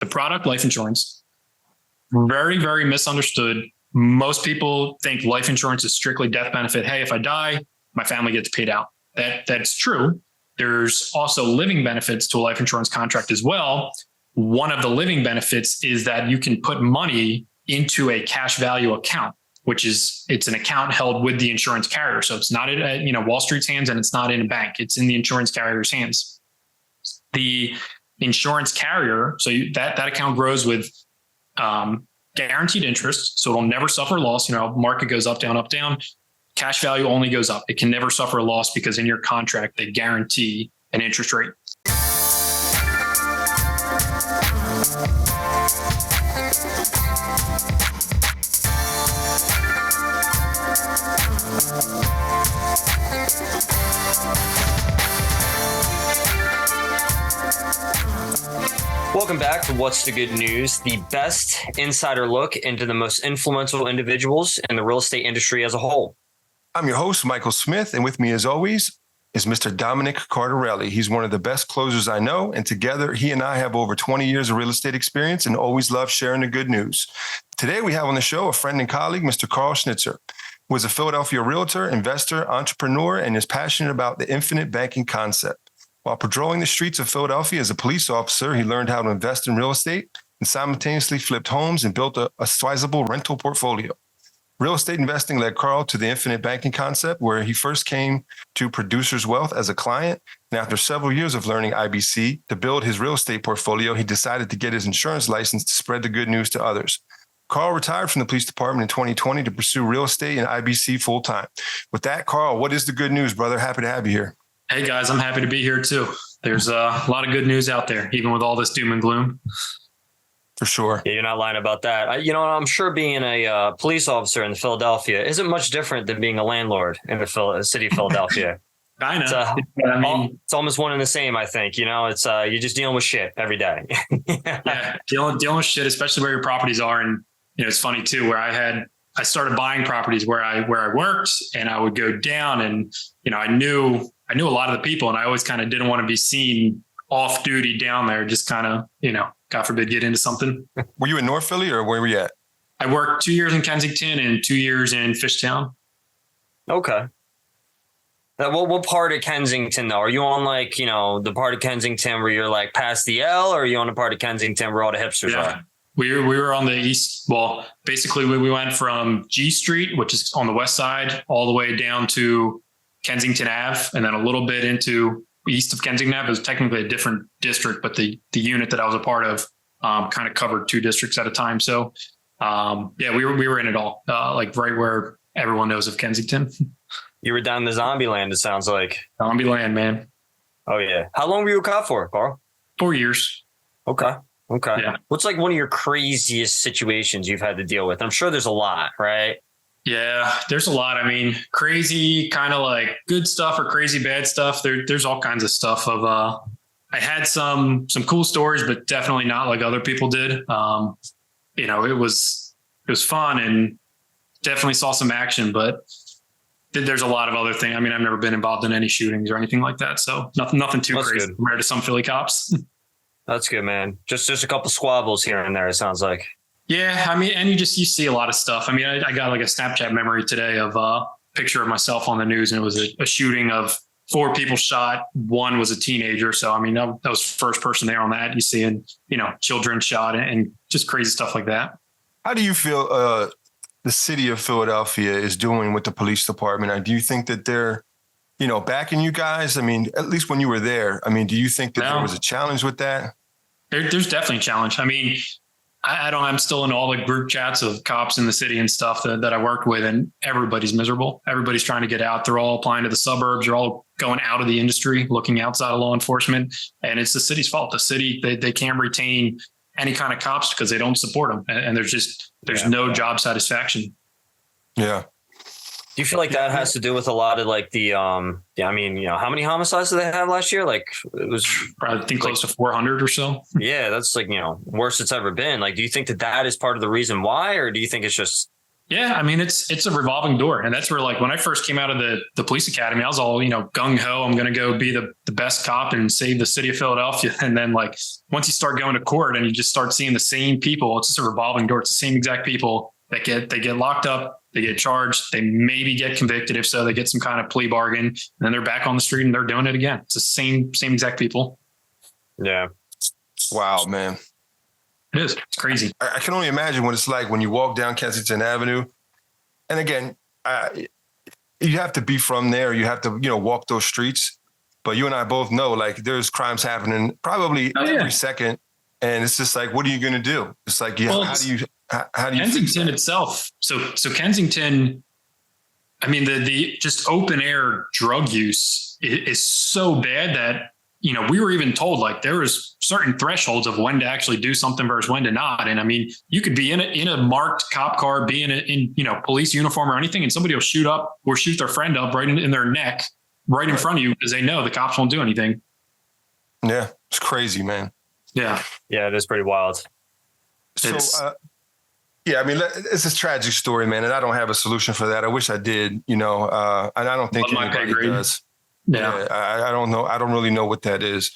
The product, life insurance, very, very misunderstood. Most people think life insurance is strictly death benefit. Hey, if I die, my family gets paid out. That's true. There's also living benefits to a life insurance contract as well. One of the living benefits is that you can put money into a cash value account, which is, it's an account held with the insurance carrier. So it's not in Wall Street's hands, and it's not in a bank. It's in the insurance carrier's hands. The insurance carrier, so that account grows with guaranteed interest, so it'll never suffer loss. Market goes up, down. Cash value only goes up. It can never suffer a loss because in your contract, they guarantee an interest rate. Welcome back to What's the Good News, the best insider look into the most influential individuals in the real estate industry as a whole. I'm your host, Michael Smith, and with me as always is Mr. Dominic Cardarelli. He's one of the best closers I know, and together he and I have over 20 years of real estate experience and always love sharing the good news. Today we have on the show a friend and colleague, Mr. Karl Schnitzer, who is a Philadelphia realtor, investor, entrepreneur, and is passionate about the infinite banking concept. While patrolling the streets of Philadelphia as a police officer, he learned how to invest in real estate and simultaneously flipped homes and built a sizable rental portfolio. Real estate investing led Karl to the infinite banking concept, where he first came to Producers Wealth as a client. And after several years of learning IBC to build his real estate portfolio, he decided to get his insurance license to spread the good news to others. Karl retired from the police department in 2020 to pursue real estate and IBC full time. With that, Karl, what is the good news, brother? Happy to have you here. Hey guys, I'm happy to be here too. There's a lot of good news out there, even with all this doom and gloom. For sure. Yeah, you're not lying about that. I'm sure being a police officer in Philadelphia isn't much different than being a landlord in the city of Philadelphia. I know. It's almost one and the same, I think. It's you're just dealing with shit every day. Yeah, dealing with shit, especially where your properties are. And it's funny too, where I started buying properties where I worked, and I would go down, and I knew a lot of the people, and I always kind of didn't want to be seen off duty down there. Just kind of, God forbid, get into something. Were you in North Philly, or where were you at? I worked 2 years in Kensington and 2 years in Fishtown. Okay. What part of Kensington though? Are you on the part of Kensington where you're like past the L, or are you on the part of Kensington where all the hipsters are? We were on the east. Well, basically we went from G Street, which is on the west side, all the way down to Kensington Ave, and then a little bit into east of Kensington Ave. It was technically a different district, but the unit that I was a part of kind of covered two districts at a time. So we were in it all, like right where everyone knows of Kensington. You were down the zombie land, it sounds like. Zombie land, man. Oh yeah. How long were you a cop for, Karl? 4 years. Okay. Yeah. What's like one of your craziest situations you've had to deal with? I'm sure there's a lot, right? Yeah, there's a lot. I mean, crazy kind of like good stuff or crazy bad stuff. There's all kinds of stuff of, I had some cool stories, but definitely not like other people did. It was fun and definitely saw some action, but there's a lot of other things. I mean, I've never been involved in any shootings or anything like that. So nothing too crazy compared to some Philly cops. That's good, man. Just a couple squabbles here and there, it sounds like. Yeah, I mean, and you see a lot of stuff. I mean, I got like a Snapchat memory today of a picture of myself on the news, and it was a shooting of 4 people shot. One was a teenager. So, I mean, that was first person there on that. You see, children shot and just crazy stuff like that. How do you feel the city of Philadelphia is doing with the police department? Do you think that they're, backing you guys? I mean, at least when you were there, I mean, do you think that there was a challenge with that? There's definitely a challenge. I mean, I'm still in all the group chats of cops in the city and stuff that I worked with, and everybody's miserable. Everybody's trying to get out. They're all applying to the suburbs. They're all going out of the industry, looking outside of law enforcement. And it's the city's fault. The city, they can't retain any kind of cops because they don't support them. And there's no job satisfaction. Yeah. Do you feel like that has to do with a lot of like the, how many homicides did they have last year? Like it was probably, I think, close to 400 or so. Yeah. That's like, worst it's ever been. Like, do you think that is part of the reason why, or do you think it's just? Yeah, I mean it's a revolving door, and that's where like when I first came out of the police academy, I was all gung ho. I'm going to go be the best cop and save the city of Philadelphia. And then like once you start going to court and you just start seeing the same people, it's just a revolving door. It's the same exact people that get locked up, they get charged, they maybe get convicted. If so, they get some kind of plea bargain, and then they're back on the street and they're doing it again. It's the same exact people. Yeah. Wow, man. It is. It's crazy. I can only imagine what it's like when you walk down Kensington Avenue. And again, you have to be from there. You have to, walk those streets. But you and I both know, like, there's crimes happening probably every second. And it's just like, what are you going to do? It's like, how do you Kensington itself. So Kensington, I mean, the just open air drug use is so bad that, we were even told like there was certain thresholds of when to actually do something versus when to not. And I mean, you could be in a marked cop car, be in police uniform or anything, and somebody will shoot up or shoot their friend up right in their neck, right in front of you, because they know the cops won't do anything. Yeah, it's crazy, man. Yeah. Yeah, it is pretty wild. So, yeah, I mean, it's a tragic story, man, and I don't have a solution for that. I wish I did, and I don't think anybody does. Yeah. I don't know. I don't really know what that is.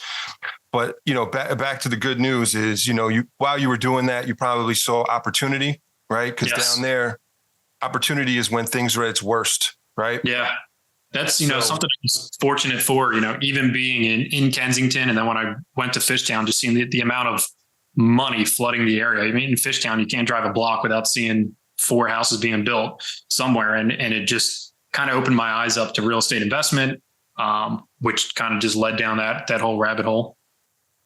But, back to the good news is, while you were doing that, you probably saw opportunity, right? Because down there, opportunity is when things are at its worst, right? Yeah. That's, something I was fortunate for, even being in Kensington. And then when I went to Fishtown, just seeing the amount of money flooding the area. I mean, in Fishtown, you can't drive a block without seeing 4 houses being built somewhere. And it just kind of opened my eyes up to real estate investment, which kind of just led down that whole rabbit hole.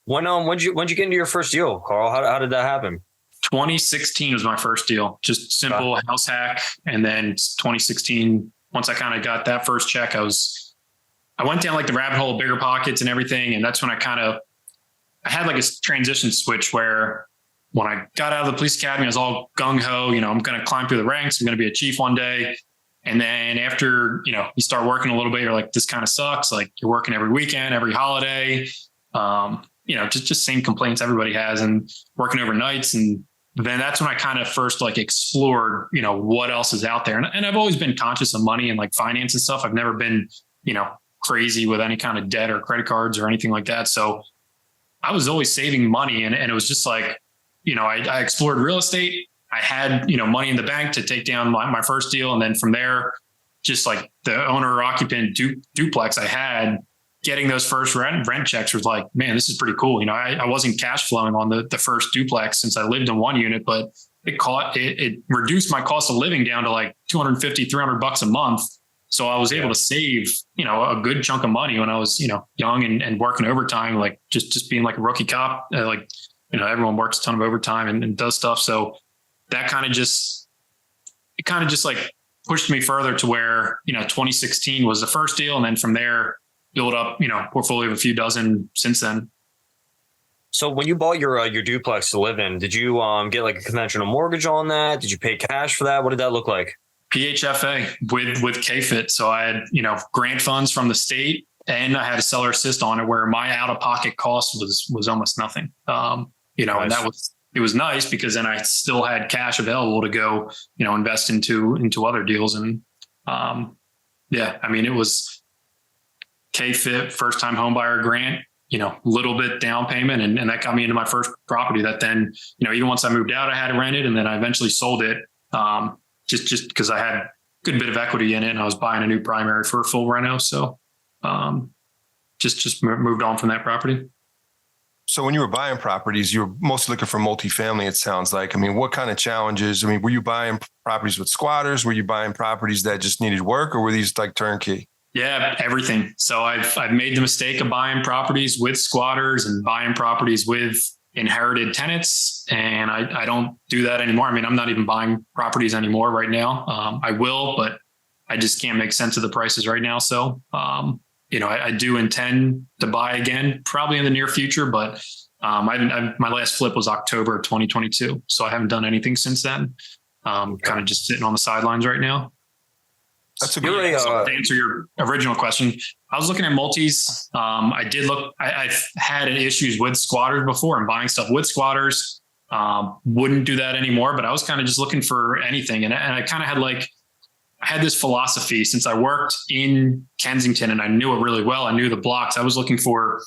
When'd you get into your first deal, Karl? How did that happen? 2016 was my first deal, just simple house hack. And then 2016, once I kind of got that first check, I went down like the rabbit hole of bigger pockets and everything. And that's when I had like a transition switch where when I got out of the police academy, I was all gung ho, I'm going to climb through the ranks. I'm going to be a chief one day. And then after, you start working a little bit, you're like, this kind of sucks. Like you're working every weekend, every holiday, just same complaints everybody has, and working overnights. And then that's when I kind of first like explored, what else is out there. And I've always been conscious of money and like finance and stuff. I've never been, crazy with any kind of debt or credit cards or anything like that. So I was always saving money. And it was just like, I explored real estate. I had, money in the bank to take down my first deal. And then from there, just like the owner occupant duplex I had, getting those first rent checks was like, man, this is pretty cool. I wasn't cash flowing on the first duplex since I lived in one unit, but it reduced my cost of living down to like $250, $300 a month. So I was able to save, a good chunk of money when I was, young and working overtime, like just being like a rookie cop, everyone works a ton of overtime and does stuff. So that kind of just like pushed me further to where, 2016 was the first deal. And then from there, build up, portfolio of a few dozen since then. So when you bought your duplex to live in, did you get like a conventional mortgage on that? Did you pay cash for that? What did that look like? PHFA with KFIT. So I had, grant funds from the state, and I had a seller assist on it where my out-of-pocket cost was almost nothing. Nice. And it was nice because then I still had cash available to go, invest into other deals. And it was KFIT, first time home buyer grant, little bit down payment. And that got me into my first property that then, even once I moved out, I had it rented, and then I eventually sold it. Just because I had a good bit of equity in it, and I was buying a new primary for a full reno. So just moved on from that property. So when you were buying properties, you were mostly looking for multifamily, it sounds like. I mean, what kind of challenges? I mean, were you buying properties with squatters? Were you buying properties that just needed work, or were these like turnkey? Yeah, everything. So I've made the mistake of buying properties with squatters and buying properties with inherited tenants. And I don't do that anymore. I mean, I'm not even buying properties anymore right now. I will, but I just can't make sense of the prices right now. So, I do intend to buy again, probably in the near future, but my last flip was October 2022. So I haven't done anything since then. Kind of just sitting on the sidelines right now. That's a good to answer your original question. I was looking at multis. I've had issues with squatters before and buying stuff with squatters. Wouldn't do that anymore, but I was kind of just looking for anything. And I kind of I had this philosophy since I worked in Kensington and I knew it really well. I knew the blocks. I was looking for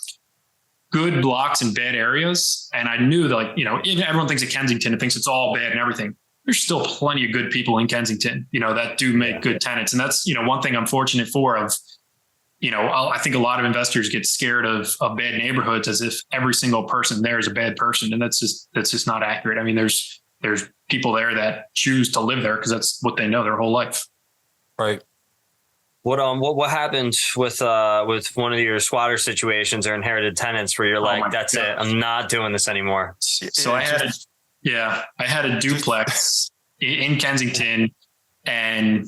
good blocks in bad areas. And I knew that, even everyone thinks of Kensington and thinks it's all bad and everything. There's still plenty of good people in Kensington, that do make good tenants. And that's, one thing I'm fortunate for I think a lot of investors get scared of bad neighborhoods as if every single person there is a bad person. And that's just not accurate. I mean, there's people there that choose to live there because that's what they know their whole life. Right. What happened with one of your squatter situations or inherited tenants where you're like, that's it, I'm not doing this anymore? So I had a duplex in Kensington, and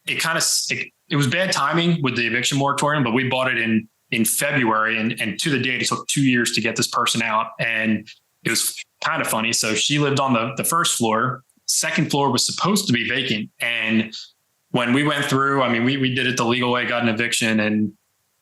it was bad timing with the eviction moratorium, but we bought it in February, and to the date, it took 2 years to get this person out. And it was kind of funny. So she lived on the first floor. Second floor was supposed to be vacant. And when we went through, we did it the legal way, got an eviction. And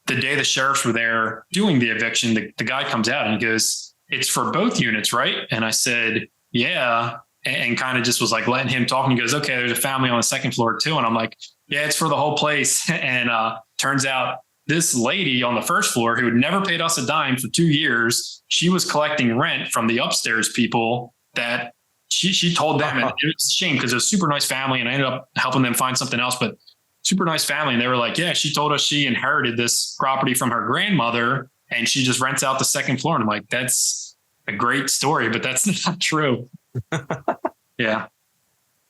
the day the sheriffs were there doing the eviction, the guy comes out and he goes, "It's for both units, right?" And I said, "Yeah." And kind of just was like letting him talk. And he goes, "Okay, there's a family on the second floor too." And I'm like, "Yeah, it's for the whole place." And turns out this lady on the first floor who had never paid us a dime for 2 years, she was collecting rent from the upstairs people that she told them. And it was a shame because it was a super nice family, and I ended up helping them find something else, but super nice family. And they were like, "Yeah, she told us she inherited this property from her grandmother and she just rents out the second floor." And I'm like, that's a great story, but that's not true. Yeah.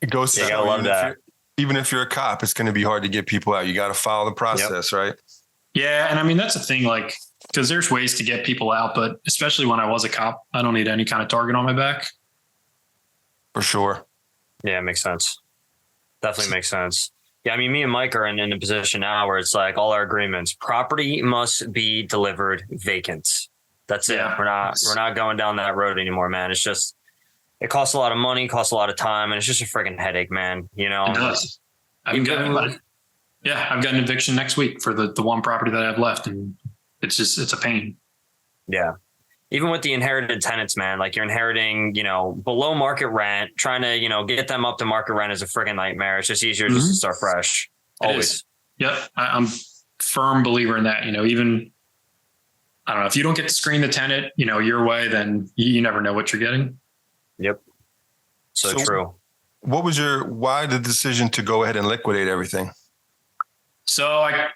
It goes to I love that. Even if you're a cop, it's going to be hard to get people out. You got to follow the process, right? Yeah. And that's the thing, because there's ways to get people out, but especially when I was a cop, I don't need any kind of target on my back. For sure. Yeah, it makes sense. Definitely makes sense. Yeah, me and Mike are in a position now where it's like all our agreements, property must be delivered vacant. That's it. We're not going down that road anymore, man. It's just, it costs a lot of money, costs a lot of time, and it's just a freaking headache, man. It does. I've got an eviction next week for the one property that I have left, and it's a pain. Yeah. Even with the inherited tenants, man, like you're inheriting, below market rent, trying to, get them up to market rent is a freaking nightmare. It's just easier just to start fresh. Always. Yep. I'm firm believer in that. Even, I don't know, if you don't get to screen the tenant, your way, then you never know what you're getting. Yep. So true. What was why the decision to go ahead and liquidate everything? So I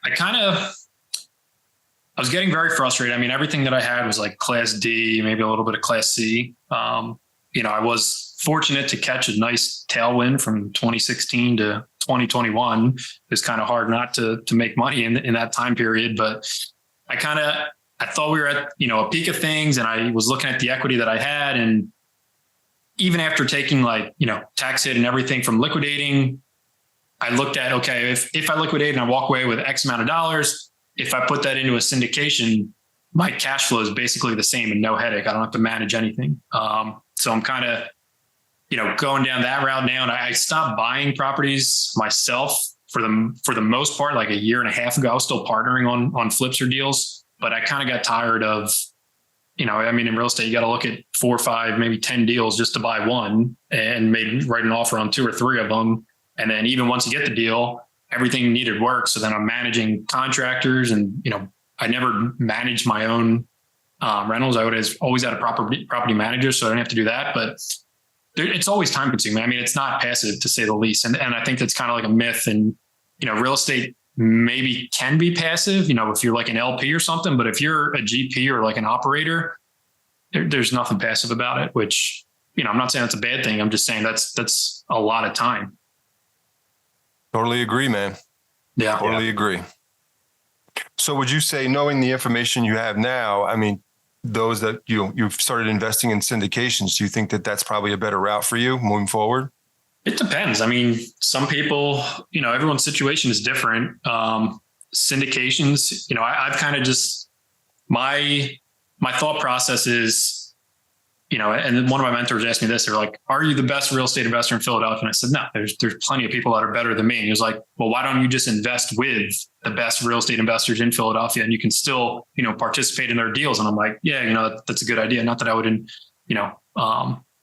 was getting very frustrated. Everything that I had was like Class D, maybe a little bit of Class C. I was fortunate to catch a nice tailwind from 2016 to 2021. It's kind of hard not to make money in that time period, but I thought we were at, a peak of things, and I was looking at the equity that I had. And even after taking tax hit and everything from liquidating, I looked at, okay, if I liquidate and I walk away with X amount of dollars, if I put that into a syndication, my cash flow is basically the same and no headache. I don't have to manage anything. So I'm kind of, going down that route now. And I stopped buying properties myself for the most part, like a year and a half ago. I was still partnering on flips or deals, but I kind of got tired of, in real estate, you got to look at 4 or 5, maybe 10 deals just to buy one and maybe write an offer on 2 or 3 of them. And then even once you get the deal, everything needed work. So then I'm managing contractors, and, I never managed my own rentals. I always had a property manager, so I don't have to do that. But it's always time consuming. It's not passive, to say the least. And I think that's kind of like a myth. And, real estate maybe can be passive, if you're like an LP or something, but if you're a GP or like an operator, there's nothing passive about it, which, I'm not saying it's a bad thing. I'm just saying that's a lot of time. Totally agree, man. Yeah. Totally agree. So would you say, knowing the information you have now, those that you've started investing in syndications, do you think that that's probably a better route for you moving forward? It depends. Some people, everyone's situation is different. Syndications, I've kind of just, my thought process is, and one of my mentors asked me this, they're like, "Are you the best real estate investor in Philadelphia?" And I said, "No, there's plenty of people that are better than me." And he was like, "Well, why don't you just invest with the best real estate investors in Philadelphia, and you can still, participate in their deals?" And I'm like, "Yeah, that's a good idea. Not that I would,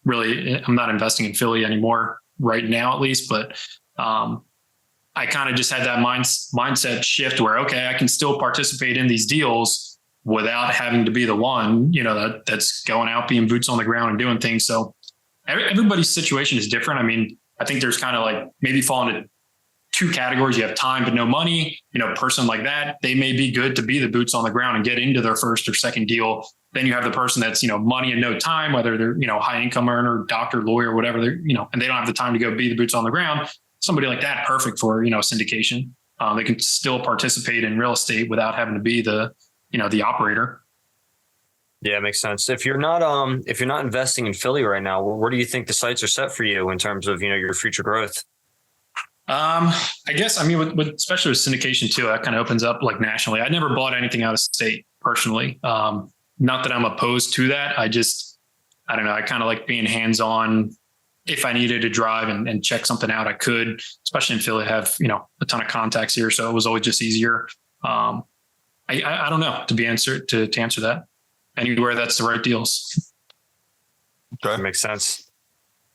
I'm not investing in Philly anymore right now, at least, but I kind of just had that mindset shift where, okay, I can still participate in these deals without having to be the one, that's going out, being boots on the ground and doing things. So everybody's situation is different. I mean, I think there's kind of like maybe fall into two categories. You have time but no money, person like that, they may be good to be the boots on the ground and get into their first or second deal. Then you have the person that's, money and no time, whether they're, high income earner, doctor, lawyer, whatever they're, and they don't have the time to go be the boots on the ground. Somebody like that, perfect for, syndication. They can still participate in real estate without having to be the operator. Yeah, it makes sense. If you're not investing in Philly right now, where do you think the sights are set for you in terms of, your future growth? I guess, with especially with syndication too, that kind of opens up like nationally. I never bought anything out of state personally. Not that I'm opposed to that. I don't know. I kind of like being hands-on. If I needed to drive and check something out, I could, especially in Philly. I have, a ton of contacts here. So it was always just easier. I don't know to answer that. Anywhere that's the right deals. Okay. That makes sense.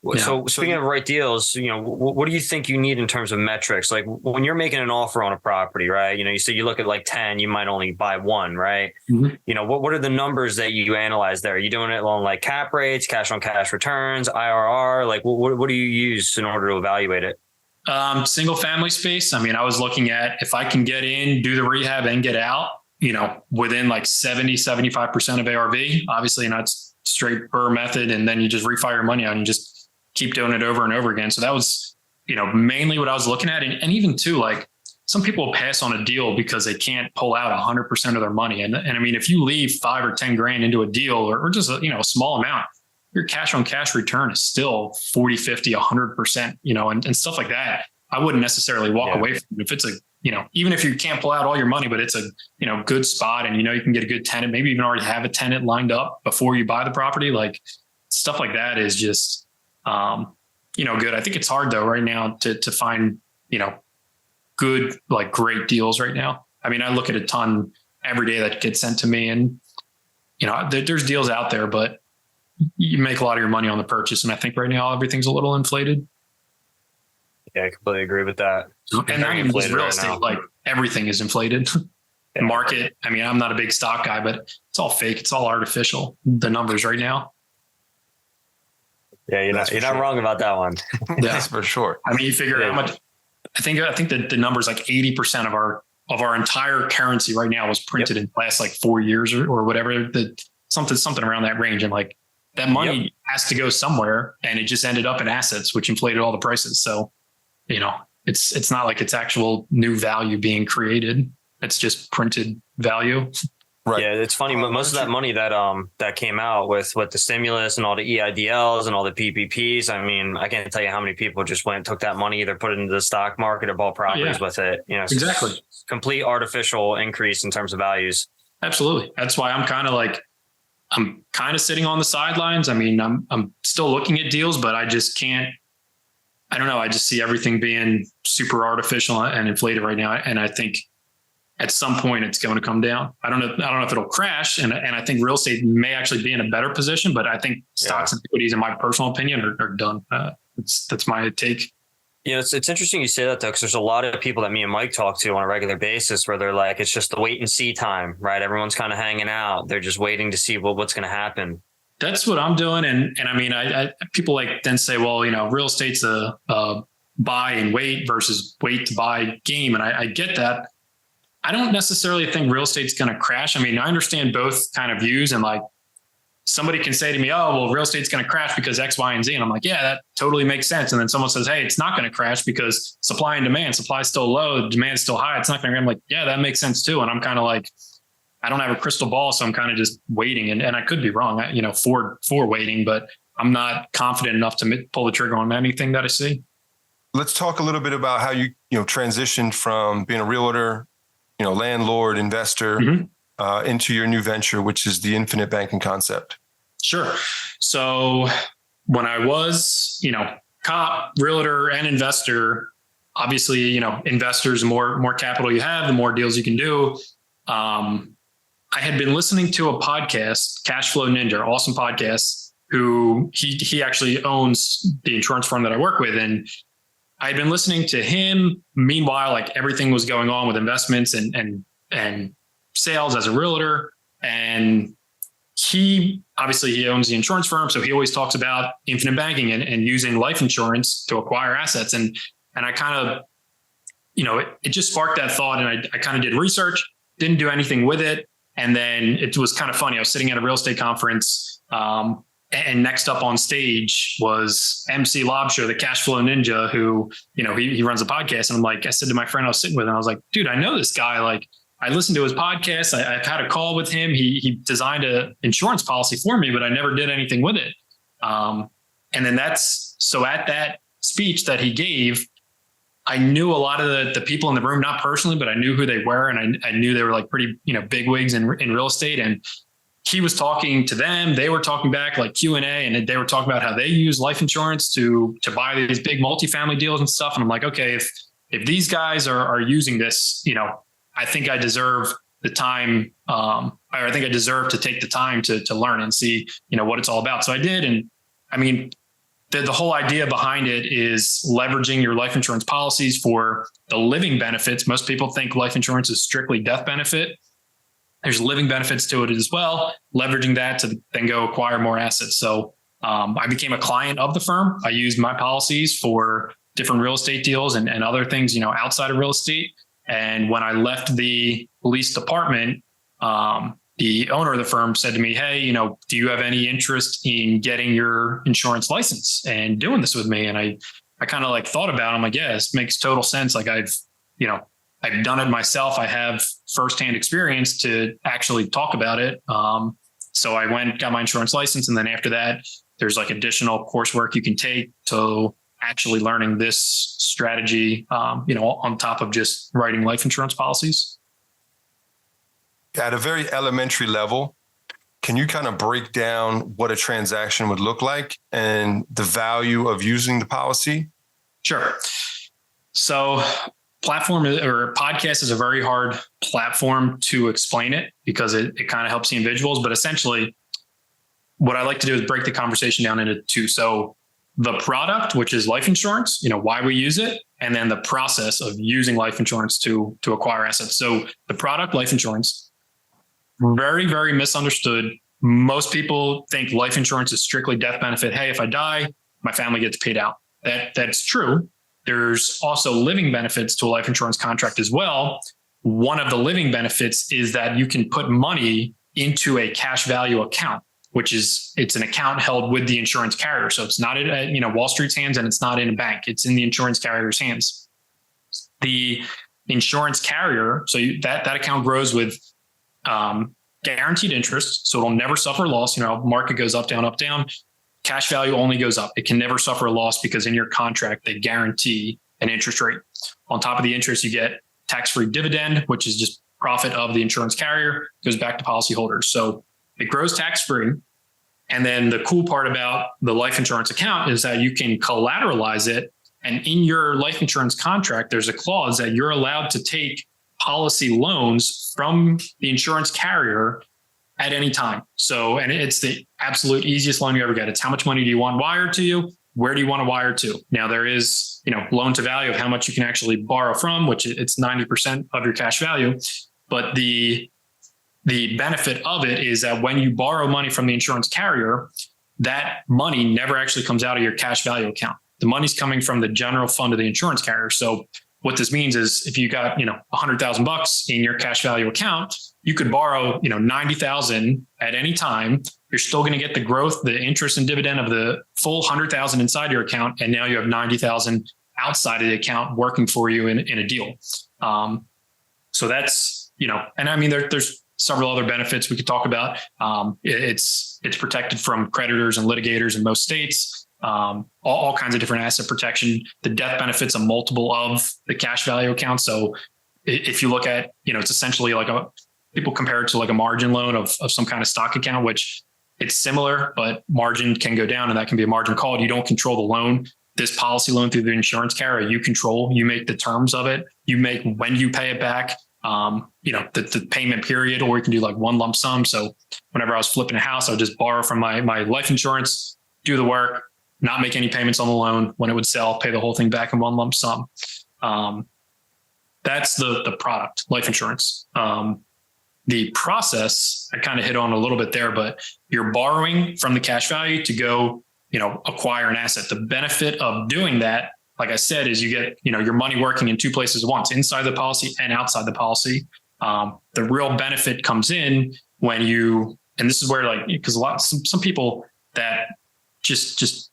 Yeah. So speaking of right deals, what do you think you need in terms of metrics? Like when you're making an offer on a property, right? You say you look at like 10, you might only buy one, right? Mm-hmm. What are the numbers that you analyze there? Are you doing it on like cap rates, cash on cash returns, IRR? Like what do you use in order to evaluate it? Single family space. I was looking at if I can get in, do the rehab and get out, within like 70-75% of ARV, obviously not straight burr method. And then you just refi your money out and just keep doing it over and over again. So that was, mainly what I was looking at. And even too, like some people will pass on a deal because they can't pull out 100% of their money. And if you leave 5 or 10 grand into a deal or just a small amount, your cash on cash return is still 40, 50, 100%, and stuff like that. I wouldn't necessarily walk away from it if it's even if you can't pull out all your money, but it's a, good spot and, you can get a good tenant, maybe even already have a tenant lined up before you buy the property. Like stuff like that is just, good. I think it's hard though right now to find, good, like great deals right now. I look at a ton every day that gets sent to me and, there's deals out there, but you make a lot of your money on the purchase. And I think right now everything's a little inflated. Yeah, I completely agree with that. And not even just real estate, like everything is inflated. Market. I'm not a big stock guy, but it's all fake. It's all artificial. The numbers right now. Yeah, you're not wrong about that one. That's for sure. You figure how much. I think that the numbers like 80% of our entire currency right now was printed in the last like 4 years or whatever. Something around that range, and like that money has to go somewhere, and it just ended up in assets, which inflated all the prices. So, it's not like it's actual new value being created. It's just printed value. Right. Yeah, it's funny. Most of that money that came out with the stimulus and all the EIDLs and all the PPPs. I can't tell you how many people just went and took that money, either put it into the stock market or bought properties with it. Exactly. Complete artificial increase in terms of values. Absolutely. That's why I'm kind of sitting on the sidelines. I'm still looking at deals, but I just can't. I don't know. I just see everything being super artificial and inflated right now, and I think at some point it's going to come down. I don't know if it'll crash. And I think real estate may actually be in a better position, but I think stocks and equities, in my personal opinion, are done. That's my take. It's interesting you say that though, because there's a lot of people that me and Mike talk to on a regular basis where they're like, it's just the wait and see time, right? Everyone's kind of hanging out. They're just waiting to see what's going to happen. That's what I'm doing. And I people like then say, well, real estate's a buy and wait versus wait to buy game. And I get that. I don't necessarily think real estate's going to crash. I understand both kind of views, and like somebody can say to me, oh, well, real estate's going to crash because X, Y, and Z. And I'm like, yeah, that totally makes sense. And then someone says, hey, it's not going to crash because supply and demand, supply is still low, demand is still high. It's not going to, I'm like, yeah, that makes sense too. And I'm kind of like, I don't have a crystal ball. So I'm kind of just waiting, and I could be wrong, for waiting, but I'm not confident enough to pull the trigger on anything that I see. Let's talk a little bit about how you transitioned from being a realtor, landlord, investor, into your new venture, which is the infinite banking concept. Sure. So when I was, cop, realtor, and investor, obviously, investors, the more capital you have, the more deals you can do. I had been listening to a podcast, Cash Flow Ninja, awesome podcast, who he actually owns the insurance firm that I work with. And I'd been listening to him. Meanwhile, like everything was going on with investments and sales as a realtor. And he owns the insurance firm. So he always talks about infinite banking and using life insurance to acquire assets. And I kind of, it just sparked that thought. And I kind of did research, didn't do anything with it. And then it was kind of funny. I was sitting at a real estate conference, and next up on stage was MC Lobsher, the cash flow ninja, who, he runs a podcast. And I said to my friend I was sitting with, and I was like, dude, I know this guy. Like, I listened to his podcast. I've had a call with him. He designed an insurance policy for me, but I never did anything with it. And then so at that speech that he gave, I knew a lot of the people in the room, not personally, but I knew who they were. And I knew they were like pretty, big wigs in real estate. And he was talking to them. They were talking back like Q&A, and they were talking about how they use life insurance to buy these big multifamily deals and stuff. And I'm like, okay, if these guys are using this, I think I deserve the time, or I think I deserve to take the time to learn and see, what it's all about. So I did. And I mean, the whole idea behind it is leveraging your life insurance policies for the living benefits. Most people think life insurance is strictly death benefit. There's living benefits to it as well, leveraging that to then go acquire more assets. So I became a client of the firm. I used my policies for different real estate deals and other things, outside of real estate. And when I left the police department, the owner of the firm said to me, hey, do you have any interest in getting your insurance license and doing this with me? And I kind of like thought about it. I'm like, yeah, this makes total sense. Like I've done it myself. I have firsthand experience to actually talk about it. So I went, got my insurance license. And then after that, there's like additional coursework you can take to actually learning this strategy, on top of just writing life insurance policies. At a very elementary level, can you kind of break down what a transaction would look like and the value of using the policy? Sure. So platform or podcast is a very hard platform to explain it because it kind of helps the individuals. But essentially, what I like to do is break the conversation down into two. So the product, which is life insurance, why we use it, and then the process of using life insurance to acquire assets. So the product, life insurance, very, very misunderstood. Most people think life insurance is strictly death benefit. Hey, if I die, my family gets paid out. That's true. There's also living benefits to a life insurance contract as well. One of the living benefits is that you can put money into a cash value account, it's an account held with the insurance carrier. So it's not in Wall Street's hands, and it's not in a bank. It's in the insurance carrier's hands. The insurance carrier, so that account grows with guaranteed interest, so it'll never suffer loss. Market goes up, down. Cash value only goes up. It can never suffer a loss because in your contract, they guarantee an interest rate. On top of the interest, you get tax-free dividend, which is just profit of the insurance carrier, goes back to policyholders. So it grows tax-free. And then the cool part about the life insurance account is that you can collateralize it. And in your life insurance contract, there's a clause that you're allowed to take policy loans from the insurance carrier at any time. So, and it's the absolute easiest loan you ever get. It's how much money do you want wired to you? Where do you want to wire to? Now there is, loan to value of how much you can actually borrow from, which it's 90% of your cash value. But the benefit of it is that when you borrow money from the insurance carrier, that money never actually comes out of your cash value account. The money's coming from the general fund of the insurance carrier. So what this means is if you got, $100,000 in your cash value account, you could borrow, 90,000 at any time. You're still going to get the growth, the interest and dividend of the full 100,000 inside your account. And now you have 90,000 outside of the account working for you in a deal. So that's, and I mean, there's several other benefits we could talk about. It's protected from creditors and litigators in most states. All kinds of different asset protection. The death benefit's a multiple of the cash value account. So if you look at, it's essentially like people compare it to like a margin loan of some kind of stock account, which it's similar, but margin can go down and that can be a margin call. You don't control the loan. This policy loan through the insurance carrier, you control, you make the terms of it. You make when you pay it back. the payment period, or you can do like one lump sum. So whenever I was flipping a house, I would just borrow from my life insurance, do the work, not make any payments on the loan. When it would sell, pay the whole thing back in one lump sum. That's the product, life insurance. The process, I kind of hit on a little bit there, but you're borrowing from the cash value to go, acquire an asset. The benefit of doing that, like I said, is you get, your money working in two places at once, inside the policy and outside the policy. The real benefit comes in when and this is where because some people that just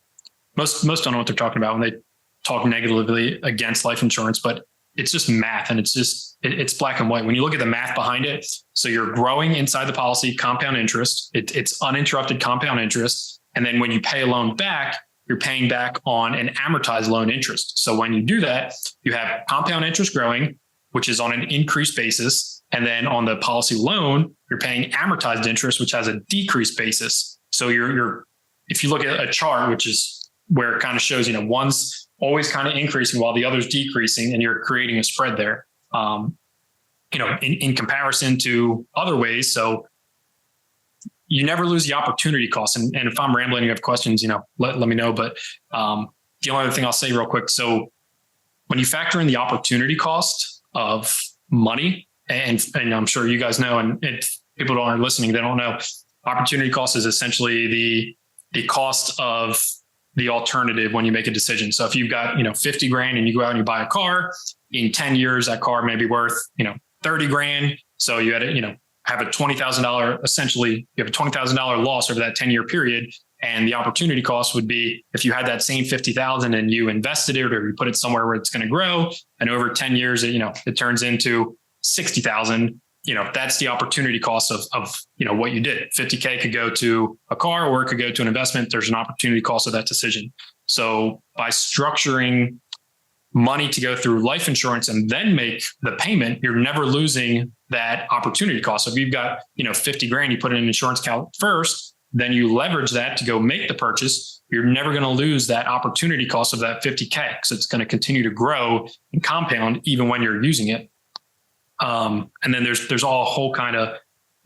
most don't know what they're talking about when they talk negatively against life insurance, but it's just math, and it's black and white. When you look at the math behind it, so you're growing inside the policy, compound interest, it's uninterrupted compound interest. And then when you pay a loan back, you're paying back on an amortized loan interest. So when you do that, you have compound interest growing, which is on an increased basis. And then on the policy loan, you're paying amortized interest, which has a decreased basis. So if you look at a chart, which is where it kind of shows, one's always kind of increasing while the other's decreasing, and you're creating a spread there, in comparison to other ways. So you never lose the opportunity cost. And if I'm rambling, you have questions, let me know. But the only other thing I'll say real quick. So when you factor in the opportunity cost of money, and I'm sure you guys know, and if people aren't listening, they don't know, opportunity cost is essentially the cost of the alternative when you make a decision. So if you've got, 50 grand and you go out and you buy a car, in 10 years, that car may be worth, 30 grand. So you had to, have a $20,000, essentially you have a $20,000 loss over that 10-year period. And the opportunity cost would be if you had that same 50,000 and you invested it, or you put it somewhere where it's going to grow, and over 10 years, it turns into 60,000. That's the opportunity cost of what you did. 50K could go to a car, or it could go to an investment. There's an opportunity cost of that decision. So by structuring money to go through life insurance and then make the payment, you're never losing that opportunity cost. So if you've got, 50 grand, you put in an insurance account first, then you leverage that to go make the purchase. You're never going to lose that opportunity cost of that 50K, because it's going to continue to grow and compound even when you're using it. And then there's all a whole kind of,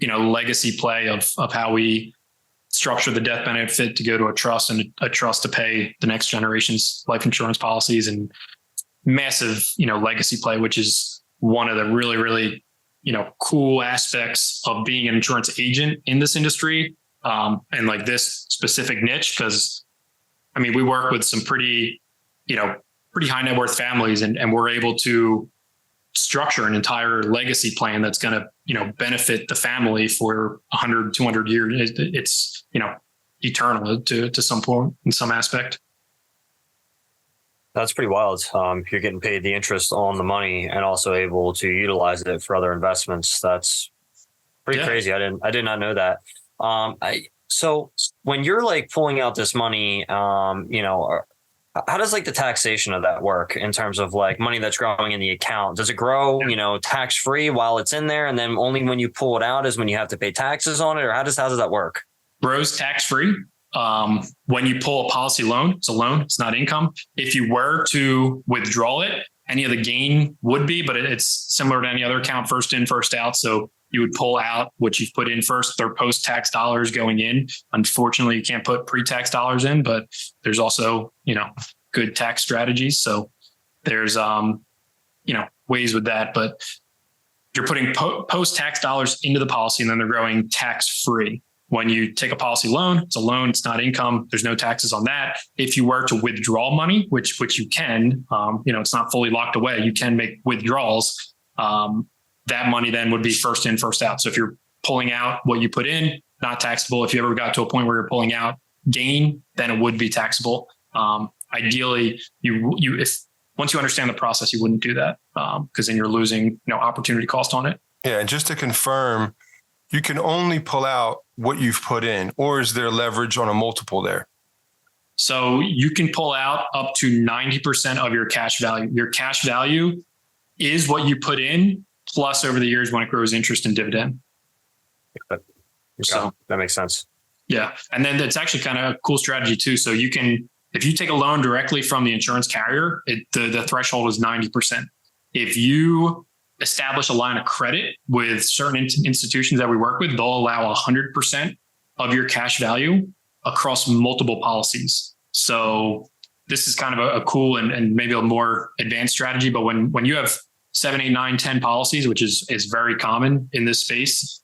legacy play of how we structure the death benefit to go to a trust, and a trust to pay the next generation's life insurance policies, and massive, legacy play, which is one of the really, really, cool aspects of being an insurance agent in this industry. And like this specific niche, because we work with some pretty high net worth families, and we're able to structure an entire legacy plan that's going to, benefit the family for 100, 200 years. It's, eternal to some point in some aspect. That's pretty wild. You're getting paid the interest on the money and also able to utilize it for other investments. That's pretty crazy. I did not know that. So when you're pulling out this money, how does the taxation of that work in terms of money that's growing in the account? Does it grow, tax free while it's in there, and then only when you pull it out is when you have to pay taxes on it? Or how does that work? Grows tax free. When you pull a policy loan, it's a loan, it's not income. If you were to withdraw it, any of the gain would be, but it's similar to any other account, first in, first out. So you would pull out what you've put in first. They're post-tax dollars going in. Unfortunately, you can't put pre-tax dollars in, but there's also, good tax strategies. So there's, ways with that, but you're putting post-tax dollars into the policy, and then they're growing tax-free. When you take a policy loan, it's a loan, it's not income. There's no taxes on that. If you were to withdraw money, which you can, it's not fully locked away. You can make withdrawals. That money then would be first in, first out. So if you're pulling out what you put in, not taxable. If you ever got to a point where you're pulling out gain, then it would be taxable. Ideally, if once you understand the process, you wouldn't do that, because then you're losing, opportunity cost on it. Yeah, and just to confirm, you can only pull out what you've put in, or is there leverage on a multiple there? So you can pull out up to 90% of your cash value. Your cash value is what you put in, plus over the years when it grows interest and dividend. Okay. So that makes sense. Yeah. And then it's actually kind of a cool strategy too. So you can, if you take a loan directly from the insurance carrier, the threshold is 90%. If you establish a line of credit with certain institutions that we work with, they'll allow 100% of your cash value across multiple policies. So this is kind of a cool and maybe a more advanced strategy. But when you have 7, 8, 9, 10 policies, which is very common in this space,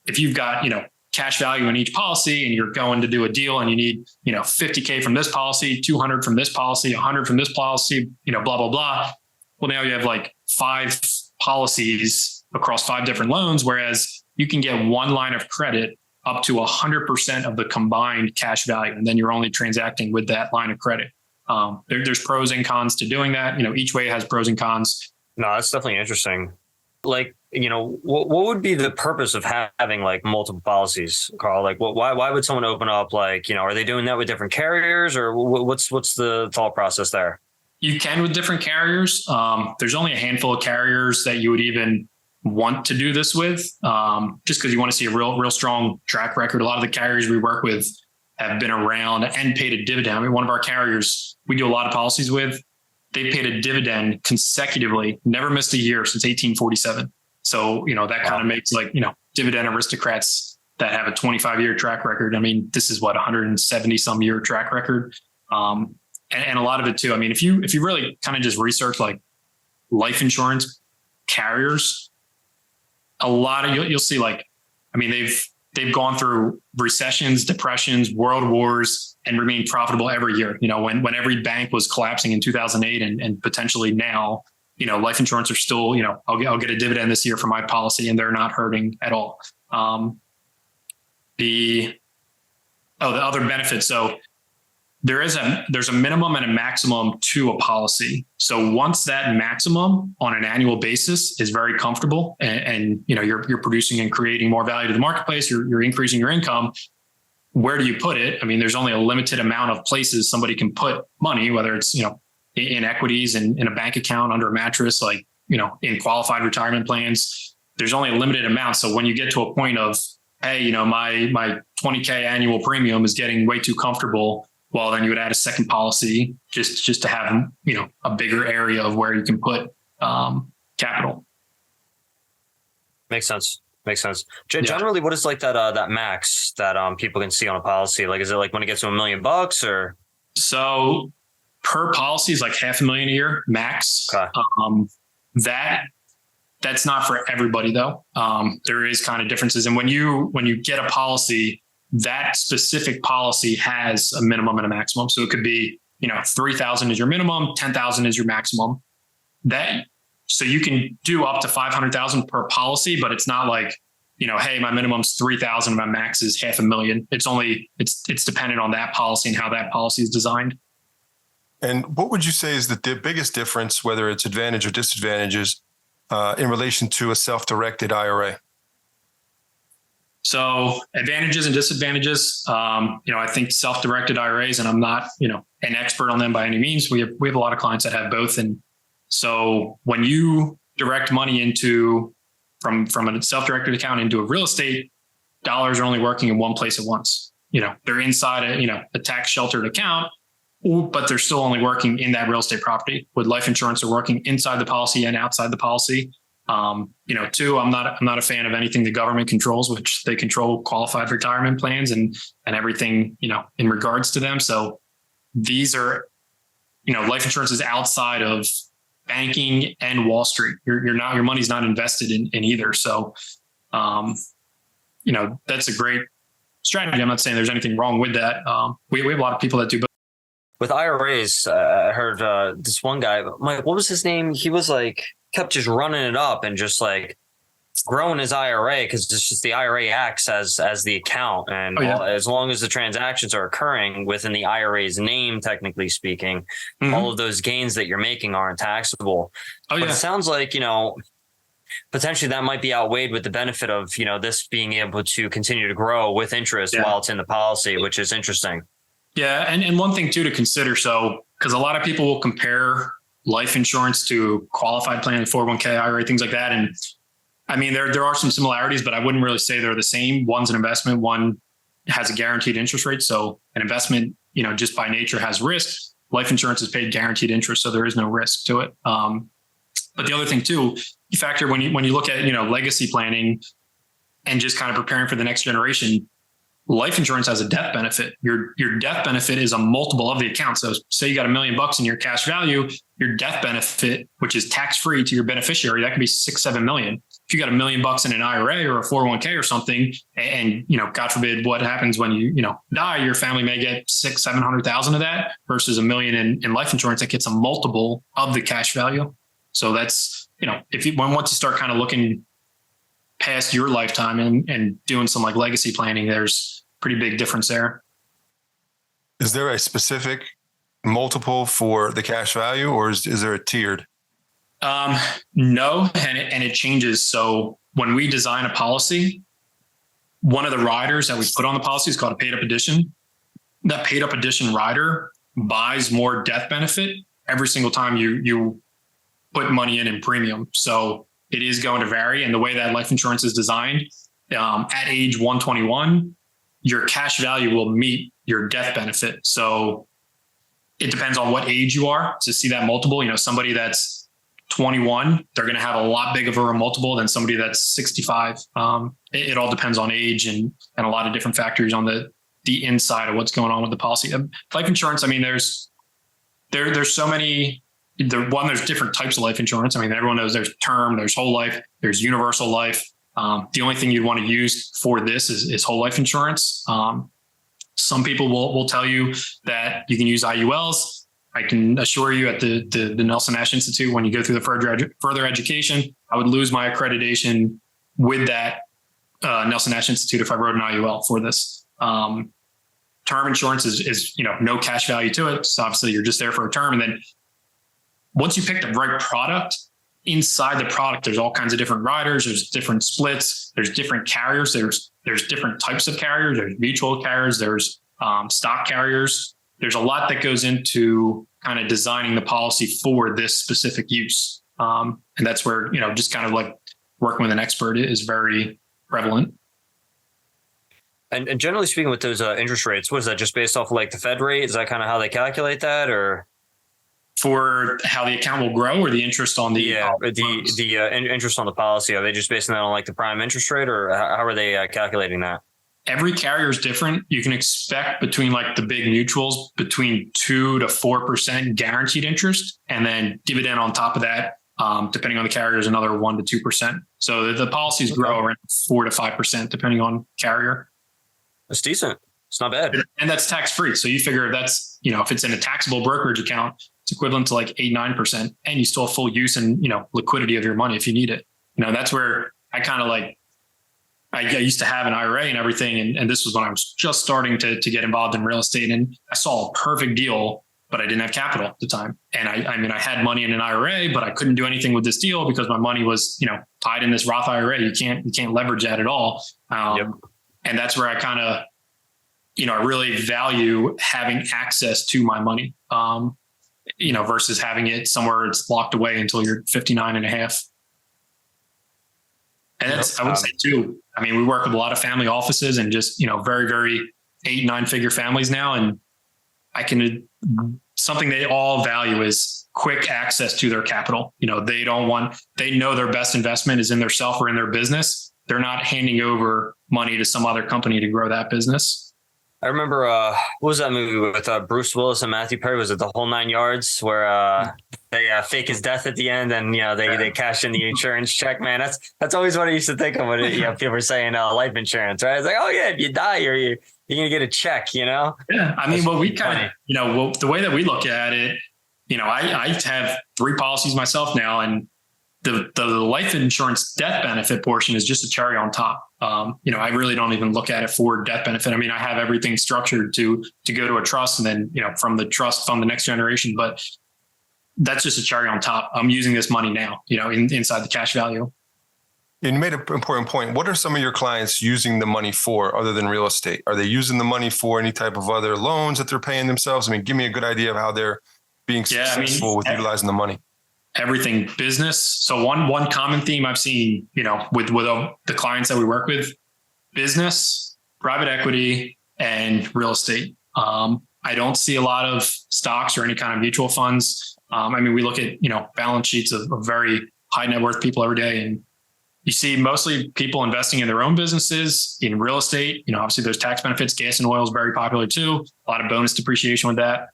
if you've got, cash value in each policy and you're going to do a deal and you need, $50K from this policy, 200 from this policy, 100 from this policy, blah, blah, blah. Well, now you have like 5 policies across 5 different loans, whereas you can get one line of credit up to 100% of the combined cash value. And then you're only transacting with that line of credit. There's pros and cons to doing that. Each way has pros and cons. No, that's definitely interesting. Like, what would be the purpose of having like multiple policies, Karl? Like, why would someone open up like, are they doing that with different carriers, or what's the thought process there? You can with different carriers. There's only a handful of carriers that you would even want to do this with, just because you want to see a real strong track record. A lot of the carriers we work with have been around and paid a dividend. I mean, one of our carriers we do a lot of policies with, they paid a dividend consecutively, never missed a year since 1847. So, that kind of makes like, dividend aristocrats that have a 25-year track record. I mean, this is 170 some year track record. And a lot of it too. I mean, if you really kind of just research like life insurance carriers, a lot of you'll see like, I mean, they've gone through recessions, depressions, world wars, and remained profitable every year. When every bank was collapsing in 2008 and potentially now, life insurance are still, I'll get a dividend this year for my policy and they're not hurting at all. The other benefits. So there's a minimum and a maximum to a policy. So once that maximum on an annual basis is very comfortable and you're producing and creating more value to the marketplace, you're increasing your income, where do you put it? I mean, there's only a limited amount of places somebody can put money, whether it's, in equities and in a bank account, under a mattress, like, in qualified retirement plans. There's only a limited amount. So when you get to a point of, hey, my 20K annual premium is getting way too comfortable, well, then you would add a second policy just to have, a bigger area of where you can put capital. Makes sense. Generally, what is like that max that people can see on a policy? Like, is it like when it gets to $1 million or? So per policy is like $500,000 a year max. Okay. That's not for everybody though. There is kind of differences. And when you get a policy, that specific policy has a minimum and a maximum. So it could be, 3,000 is your minimum, 10,000 is your maximum. So you can do up to 500,000 per policy, but it's not like, hey, my minimum's 3,000, my max is $500,000. It's dependent on that policy and how that policy is designed. And what would you say is the biggest difference, whether it's advantage or disadvantages, in relation to a self-directed IRA? So advantages and disadvantages, I think self-directed IRAs, and I'm not, an expert on them by any means. We have a lot of clients that have both. And so when you direct money from a self-directed account into a real estate, dollars are only working in one place at once. They're inside a tax sheltered account, but they're still only working in that real estate property. With life insurance, they're working inside the policy and outside the policy. Two, I'm not a fan of anything the government controls, which they control qualified retirement plans and everything, in regards to them. So these are, life insurance is outside of banking and Wall Street. Your money's not invested in either. So, that's a great strategy. I'm not saying there's anything wrong with that. We have a lot of people that do both. With IRAs, I heard this one guy, Mike, what was his name? He was like, kept just running it up and just like growing his IRA because it's just the IRA acts as the account. And as long as the transactions are occurring within the IRA's name, technically speaking, all of those gains that you're making aren't taxable. But it sounds like, potentially that might be outweighed with the benefit of, this being able to continue to grow with interest while it's in the policy, which is interesting. Yeah. And one thing too to consider. So, because a lot of people will compare life insurance to qualified plan, 401k, IRA, things like that. And I mean, there are some similarities, but I wouldn't really say they're the same. One's an investment, one has a guaranteed interest rate. So an investment, just by nature has risk. Life insurance is paid guaranteed interest. So there is no risk to it. But the other thing too, you factor when you look at, legacy planning and just kind of preparing for the next generation, life insurance has a death benefit. Your death benefit is a multiple of the account. So say you got $1 million in your cash value, your death benefit, which is tax-free to your beneficiary, that could be 6-7 million. If you got $1 million in an IRA or a 401k or something, and God forbid what happens when you die, your family may get 600,000-700,000 of that versus $1 million in life insurance that gets a multiple of the cash value. So that's, once you start kind of looking past your lifetime and doing some like legacy planning, there's pretty big difference there. Is there a specific multiple for the cash value, or is there a tiered? No, and it changes. So when we design a policy, one of the riders that we put on the policy is called a paid up addition. That paid up addition rider buys more death benefit every single time you put money in premium. So it is going to vary. And the way that life insurance is designed, at age 121, your cash value will meet your death benefit. So it depends on what age you are to see that multiple. Somebody that's 21, they're going to have a lot bigger of a multiple than somebody that's 65. It all depends on age and a lot of different factors on the inside of what's going on with the policy. Life insurance, I mean, there's so many. There's different types of life insurance. I mean, everyone knows there's term, there's whole life, there's universal life. The only thing you'd want to use for this is whole life insurance. Some people will tell you that you can use IULs. I can assure you at the Nelson Nash Institute, when you go through the further education, I would lose my accreditation with that Nelson Nash Institute if I wrote an IUL for this. Term insurance is no cash value to it. So obviously you're just there for a term. And then once you pick the right product, inside the product, there's all kinds of different riders. There's different splits. There's different carriers. There's different types of carriers. There's mutual carriers. There's stock carriers. There's a lot that goes into kind of designing the policy for this specific use. And that's where, just kind of like working with an expert is very prevalent. And generally speaking, with those interest rates, what is that, just based off of like the Fed rate? Is that kind of how they calculate that, or? For how the account will grow, or the interest on the interest on the policy? Are they just basing that on like the prime interest rate, or how are they calculating that? Every carrier is different. You can expect between like the big mutuals between 2 to 4% guaranteed interest, and then dividend on top of that, depending on the carrier, is another 1 to 2%. So the policies grow around 4 to 5% depending on carrier. That's decent. It's not bad, and that's tax free. So you figure that's if it's in a taxable brokerage account, it's equivalent to like 8-9%, and you still have full use and liquidity of your money if you need it. That's where I kind of like. I used to have an IRA and everything, and this was when I was just starting to get involved in real estate, and I saw a perfect deal, but I didn't have capital at the time. And I had money in an IRA, but I couldn't do anything with this deal because my money was tied in this Roth IRA. You can't leverage that at all. And that's where I kind of I really value having access to my money. Versus having it somewhere it's locked away until you're 59 and a half. And that's, I would say too, I mean, we work with a lot of family offices and just, very, very 8-9 figure families now. And something they all value is quick access to their capital. They know their best investment is in their self or in their business. They're not handing over money to some other company to grow that business. I remember, what was that movie with Bruce Willis and Matthew Perry? Was it The Whole Nine Yards, where they fake his death at the end, and they cash in the insurance check? Man, that's always what I used to think of when people were saying life insurance, right? It's like, oh yeah, if you die, you're gonna get a check, Yeah, I mean, well, we kind of, the way that we look at it, I have 3 policies myself now, and the life insurance death benefit portion is just a cherry on top. I really don't even look at it for death benefit. I mean, I have everything structured to go to a trust, and then, from the trust fund the next generation, but that's just a cherry on top. I'm using this money now, inside the cash value. And you made an important point. What are some of your clients using the money for other than real estate? Are they using the money for any type of other loans that they're paying themselves? I mean, give me a good idea of how they're being successful with utilizing the money. Everything business. So one common theme I've seen, with the clients that we work with, business, private equity, and real estate. I don't see a lot of stocks or any kind of mutual funds. I mean, we look at, balance sheets of very high net worth people every day, and you see mostly people investing in their own businesses, in real estate. Obviously there's tax benefits. Gas and oil is very popular too. A lot of bonus depreciation with that.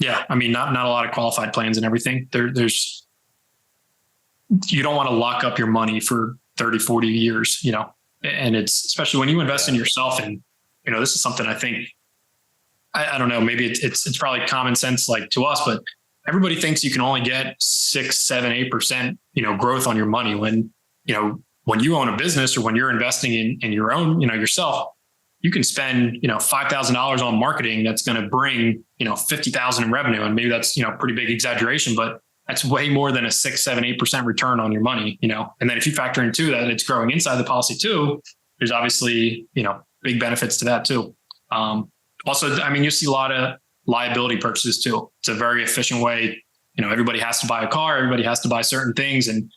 Yeah, I mean, not a lot of qualified plans and everything. There's you don't want to lock up your money for 30, 40 years, and it's especially when you invest in yourself. And, this is something I think, I don't know, maybe it's probably common sense, like to us, but everybody thinks you can only get 6, 7, 8%, growth on your money when you own a business or when you're investing in your own, yourself. You can spend, $5,000 on marketing that's going to bring, 50,000 in revenue. And maybe that's, pretty big exaggeration, but that's way more than a 6, 7, 8% return on your money, And then if you factor in too, that it's growing inside the policy too, there's obviously, big benefits to that too. Also, I mean, you see a lot of liability purchases too. It's a very efficient way. Everybody has to buy a car. Everybody has to buy certain things. And,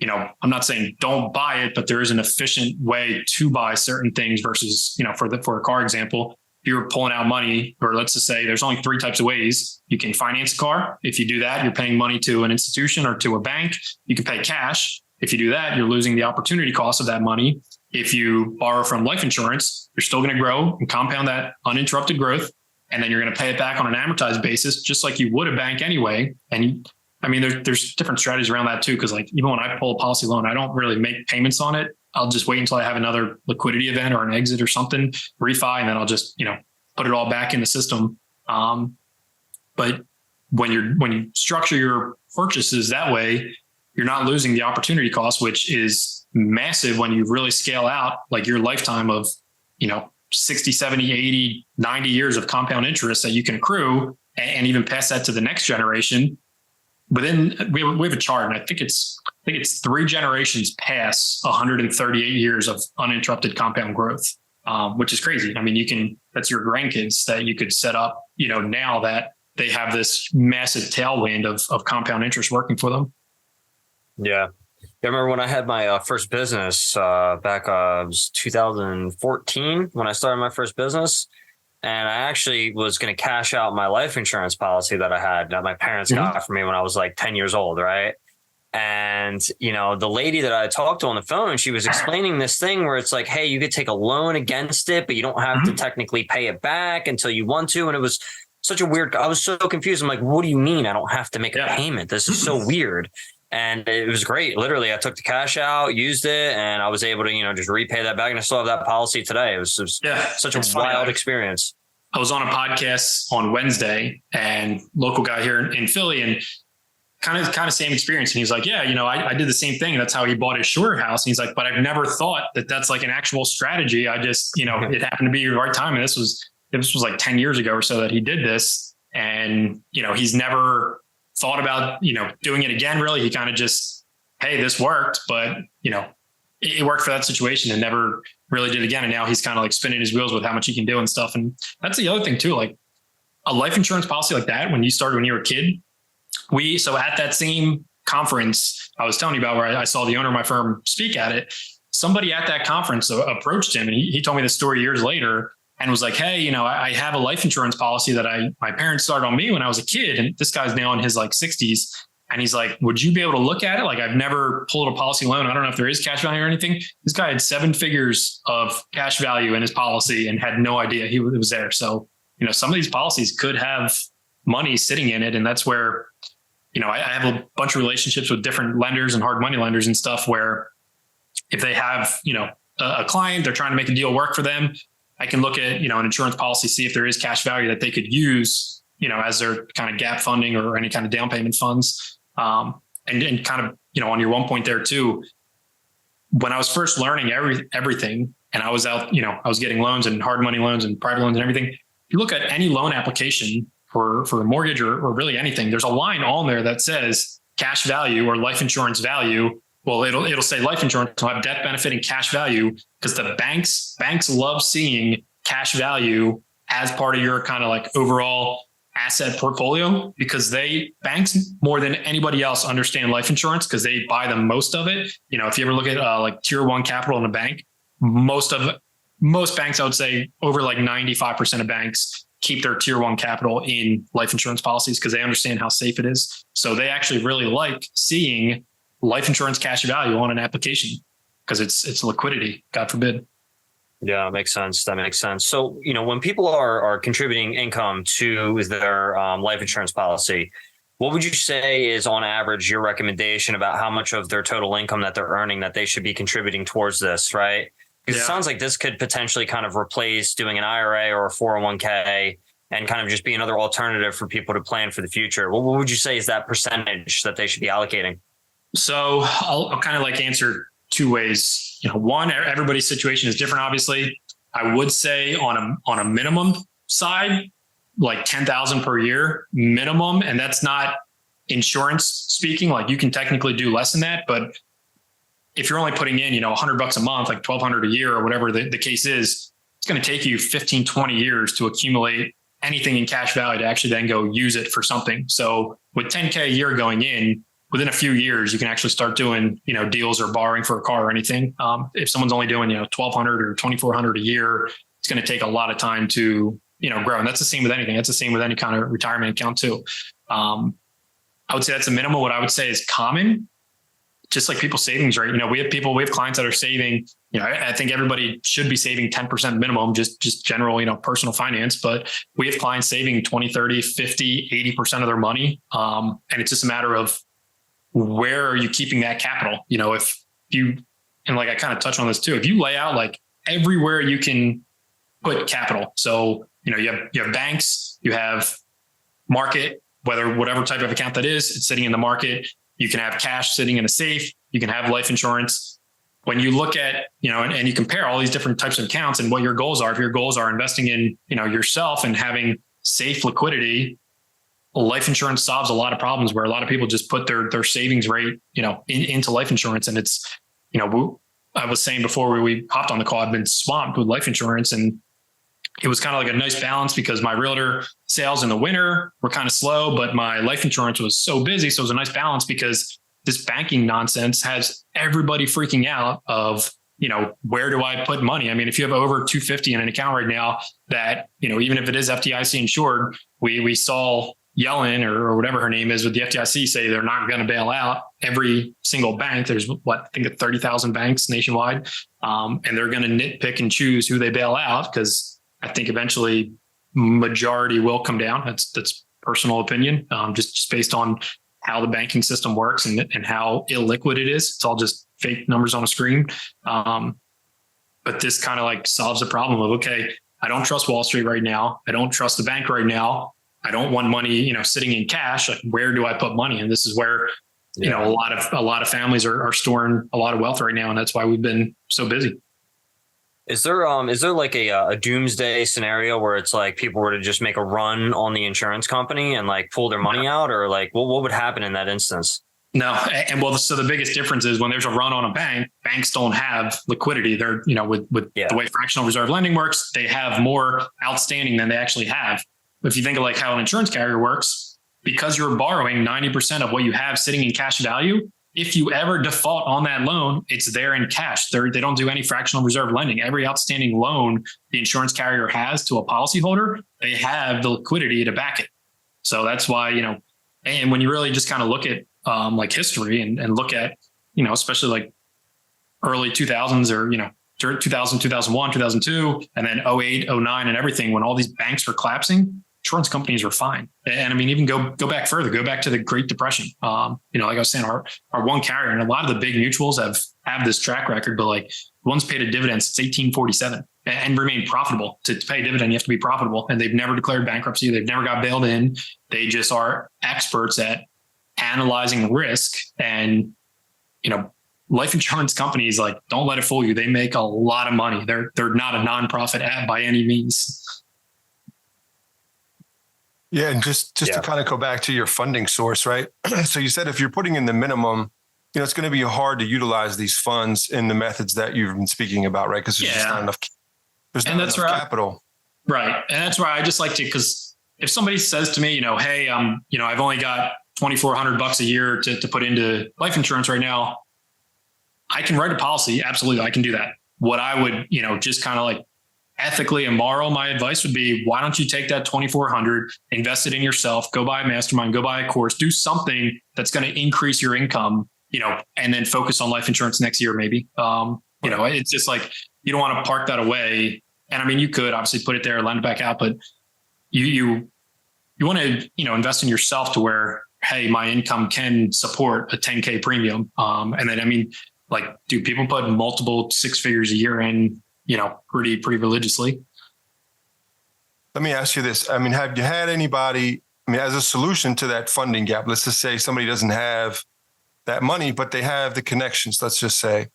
I'm not saying don't buy it, but there is an efficient way to buy certain things versus, for a car example, if you're pulling out money, or let's just say there's only 3 types of ways you can finance a car. If you do that, you're paying money to an institution or to a bank. You can pay cash. If you do that, you're losing the opportunity cost of that money. If you borrow from life insurance, you're still going to grow and compound that uninterrupted growth. And then you're going to pay it back on an amortized basis, just like you would a bank anyway. And I mean, there's different strategies around that too. Cause like, even when I pull a policy loan, I don't really make payments on it. I'll just wait until I have another liquidity event or an exit or something, refi, and then I'll just, put it all back in the system. But when you structure your purchases that way, you're not losing the opportunity cost, which is massive when you really scale out like your lifetime of, 60, 70, 80, 90 years of compound interest that you can accrue and even pass that to the next generation. But then we have a chart, and I think it's 3 generations past 138 years of uninterrupted compound growth, which is crazy. I mean, that's your grandkids that you could set up, now that they have this massive tailwind of compound interest working for them. Yeah. I remember when I had my first business back, it was 2014 when I started my first business. And I actually was going to cash out my life insurance policy that I had, that my parents got for me when I was like 10 years old. Right. And, the lady that I talked to on the phone, she was explaining this thing where it's like, hey, you could take a loan against it, but you don't have to technically pay it back until you want to. And it was such a weird, I was so confused. I'm like, what do you mean I don't have to make a payment? This is so weird. And it was great. Literally, I took the cash out, used it, and I was able to, just repay that back. And I still have that policy today. It was such a wild experience. I was on a podcast on Wednesday, and local guy here in Philly, and kind of same experience. And he's like, yeah, I did the same thing. That's how he bought his shore house. And he's like, but I've never thought that that's like an actual strategy. I just, it happened to be the right time. And this was like 10 years ago or so that he did this. And, he's never thought about, doing it again. Really, he kind of just, hey, this worked, but it worked for that situation and never really did again. And now he's kind of like spinning his wheels with how much he can do and stuff. And that's the other thing too, like a life insurance policy like that, when you started when you were a kid, so at that same conference I was telling you about, where I saw the owner of my firm speak at it, somebody at that conference approached him, and he told me the story years later and was like, hey, I have a life insurance policy that my parents started on me when I was a kid. And this guy's now in his like 60s. And he's like, would you be able to look at it? Like, I've never pulled a policy loan. I don't know if there is cash value or anything. This guy had 7 figures of cash value in his policy and had no idea it was there. So, some of these policies could have money sitting in it. And that's where, I have a bunch of relationships with different lenders and hard money lenders and stuff, where if they have, a client, they're trying to make a deal work for them, I can look at, an insurance policy, see if there is cash value that they could use, as their kind of gap funding or any kind of down payment funds. And kind of, on your one point there too, when I was first learning everything, and I was out, I was getting loans and hard money loans and private loans and everything. If you look at any loan application for a mortgage or really anything, there's a line on there that says cash value or life insurance value. Well, it'll say life insurance will have death benefit and cash value, because the banks love seeing cash value as part of your kind of like overall asset portfolio, because banks more than anybody else understand life insurance because they buy the most of it. If you ever look at like tier 1 capital in a bank, most banks, I would say over like 95% of banks keep their tier one capital in life insurance policies because they understand how safe it is. So they actually really like seeing life insurance cash value on an application because it's liquidity, God forbid. Yeah, makes sense. That makes sense. So, when people are contributing income to their life insurance policy, what would you say is on average your recommendation about how much of their total income that they're earning that they should be contributing towards this, right? Because it sounds like this could potentially kind of replace doing an IRA or a 401k and kind of just be another alternative for people to plan for the future. What would you say is that percentage that they should be allocating? So I'll kind of like answer two ways. One, everybody's situation is different, obviously. I would say on a minimum side, like 10,000 per year minimum. And that's not insurance speaking. Like you can technically do less than that, but if you're only putting in, $100 a month, like 1,200 a year or whatever the case is, it's going to take you 15, 20 years to accumulate anything in cash value to actually then go use it for something. So with 10K a year going in, within a few years, you can actually start doing, deals or borrowing for a car or anything. If someone's only doing, 1,200 or 2,400 a year, it's going to take a lot of time to, grow. And that's the same with anything. That's the same with any kind of retirement account too. I would say that's a minimum. What I would say is common, just like people's savings rate. We have clients that are saving, I think everybody should be saving 10% minimum, just general, personal finance, but we have clients saving 20, 30, 50, 80% of their money. And it's just a matter of where are you keeping that capital? If you, and like I kind of touched on this too, if you lay out like everywhere you can put capital. So, you have banks, you have market, whatever type of account that is, it's sitting in the market. You can have cash sitting in a safe. You can have life insurance. When you look at, and you compare all these different types of accounts and what your goals are, if your goals are investing in, yourself and having safe liquidity, life insurance solves a lot of problems where a lot of people just put their savings rate, into life insurance. And it's, I was saying before we hopped on the call, I've been swamped with life insurance, and it was kind of like a nice balance because my realtor sales in the winter were kind of slow, but my life insurance was so busy. So it was a nice balance because this banking nonsense has everybody freaking out of, where do I put money? I mean, if you have over 250 in an account right now that, even if it is FDIC insured, we saw Yellen or whatever her name is with the FDIC say they're not going to bail out every single bank. There's I think 30,000 banks nationwide. And they're going to nitpick and choose who they bail out because I think eventually majority will come down. That's personal opinion, just based on how the banking system works and how illiquid it is. It's all just fake numbers on a screen. But this kind of like solves the problem of, okay, I don't trust Wall Street right now. I don't trust the bank right now. I don't want money, sitting in cash. Like, where do I put money? And this is where, a lot of families are storing a lot of wealth right now. And that's why we've been so busy. Is there like a doomsday scenario where it's like people were to just make a run on the insurance company and like pull their money out, or like what would happen in that instance? No. And so the biggest difference is when there's a run on a bank, banks don't have liquidity. They're, with the way fractional reserve lending works, they have more outstanding than they actually have. If you think of like how an insurance carrier works, because you're borrowing 90% of what you have sitting in cash value, if you ever default on that loan, it's there in cash. They don't do any fractional reserve lending. Every outstanding loan the insurance carrier has to a policyholder, they have the liquidity to back it. So that's why, and when you really just kind of look at like history and look at, especially like early 2000s or, 2000, 2001, 2002, and then 08, 09 and everything, when all these banks were collapsing, insurance companies were fine. And I mean, even go back further, go back to the Great Depression. Like I was saying, our one carrier and a lot of the big mutuals have this track record, but like one's paid a dividend since 1847 and remained profitable. To pay a dividend, you have to be profitable, and they've never declared bankruptcy. They've never got bailed in. They just are experts at analyzing risk. And, life insurance companies, like, don't let it fool you. They make a lot of money. They're not a nonprofit by any means. Yeah. And just to kind of go back to your funding source, right? So you said if you're putting in the minimum, it's going to be hard to utilize these funds in the methods that you've been speaking about, right? Because there's just not enough. There's not enough capital. Right. And that's why I just like to, because if somebody says to me, hey, I've only got $2,400 a year to put into life insurance right now, I can write a policy. Absolutely. I can do that. What I would, just kind of like ethically and moral, my advice would be, why don't you take that 2,400, invest it in yourself, go buy a mastermind, go buy a course, do something that's going to increase your income, and then focus on life insurance next year, maybe. It's just like, you don't want to park that away. And I mean, you could obviously put it there, lend it back out, but you want to, invest in yourself to where, hey, my income can support a 10K premium. And then, I mean, like, do people put multiple 6 figures a year in, pretty religiously? Let me ask you this. I mean, have you had anybody, as a solution to that funding gap, let's just say somebody doesn't have that money, but they have the connections, let's just say,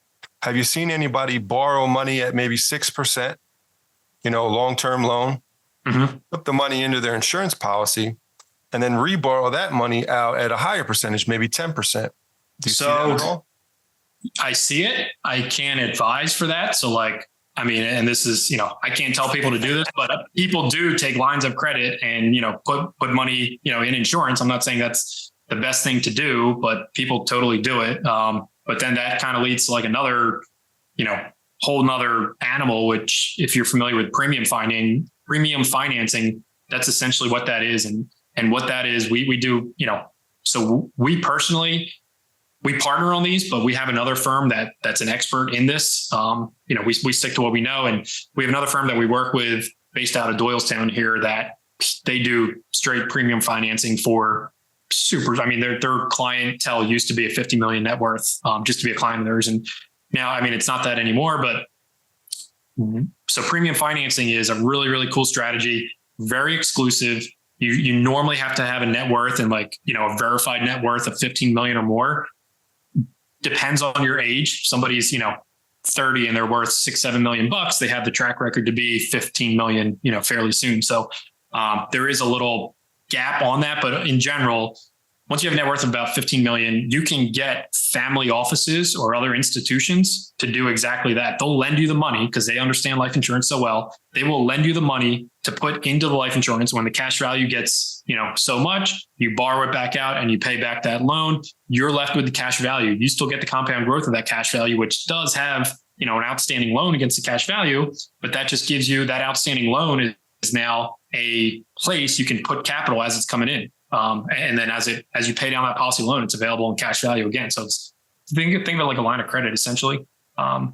have you seen anybody borrow money at maybe 6%, long-term loan, put the money into their insurance policy, and then reborrow that money out at a higher percentage, maybe 10%? Do you see that at all? I see it. I can't advise for that. So like, I mean, and this is, I can't tell people to do this, but people do take lines of credit and, put money, in insurance. I'm not saying that's the best thing to do, but people totally do it. But then that kind of leads to like another, whole nother animal, which if you're familiar with premium financing, that's essentially what that is. And what that is, we do, so we personally, we partner on these, but we have another firm that's an expert in this. We stick to what we know. And we have another firm that we work with based out of Doylestown here that they do straight premium financing for super. I mean, their clientele used to be a 50 million net worth, just to be a client of theirs. And now, I mean, it's not that anymore, but so premium financing is a really, really cool strategy, very exclusive. You normally have to have a net worth and like, a verified net worth of 15 million or more. Depends on your age. Somebody's, 30 and they're worth $6-7 million. They have the track record to be 15 million, fairly soon. So there is a little gap on that, but in general, once you have a net worth of about 15 million, you can get family offices or other institutions to do exactly that. They'll lend you the money because they understand life insurance so well. They will lend you the money to put into the life insurance. When the cash value gets, so much, you borrow it back out and you pay back that loan. You're left with the cash value. You still get the compound growth of that cash value, which does have, an outstanding loan against the cash value, but that just gives you that outstanding loan is now a place you can put capital as it's coming in. And then as you pay down that policy loan, it's available in cash value again. So it's think of it like a line of credit, essentially. And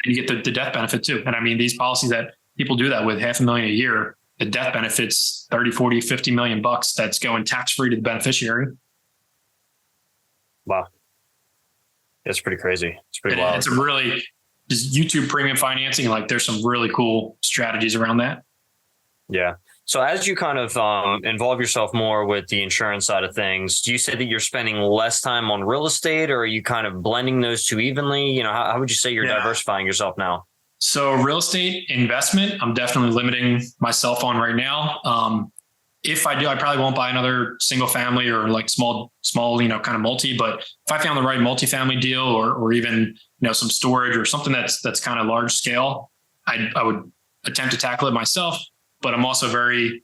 you get the death benefit too. And I mean, these policies that people do that with $500,000 a year, the death benefits 30, 40, 50 million bucks that's going tax-free to the beneficiary. Wow. It's pretty crazy. It's pretty wild. It's a really just YouTube premium financing. Like there's some really cool strategies around that. Yeah. So as you kind of involve yourself more with the insurance side of things, do you say that you're spending less time on real estate, or are you kind of blending those two evenly? How would you say you're diversifying yourself now? So real estate investment, I'm definitely limiting myself on right now. If I do, I probably won't buy another single family or like small, kind of multi, but if I found the right multifamily deal or even, some storage or something that's kind of large scale, I would attempt to tackle it myself. But I'm also very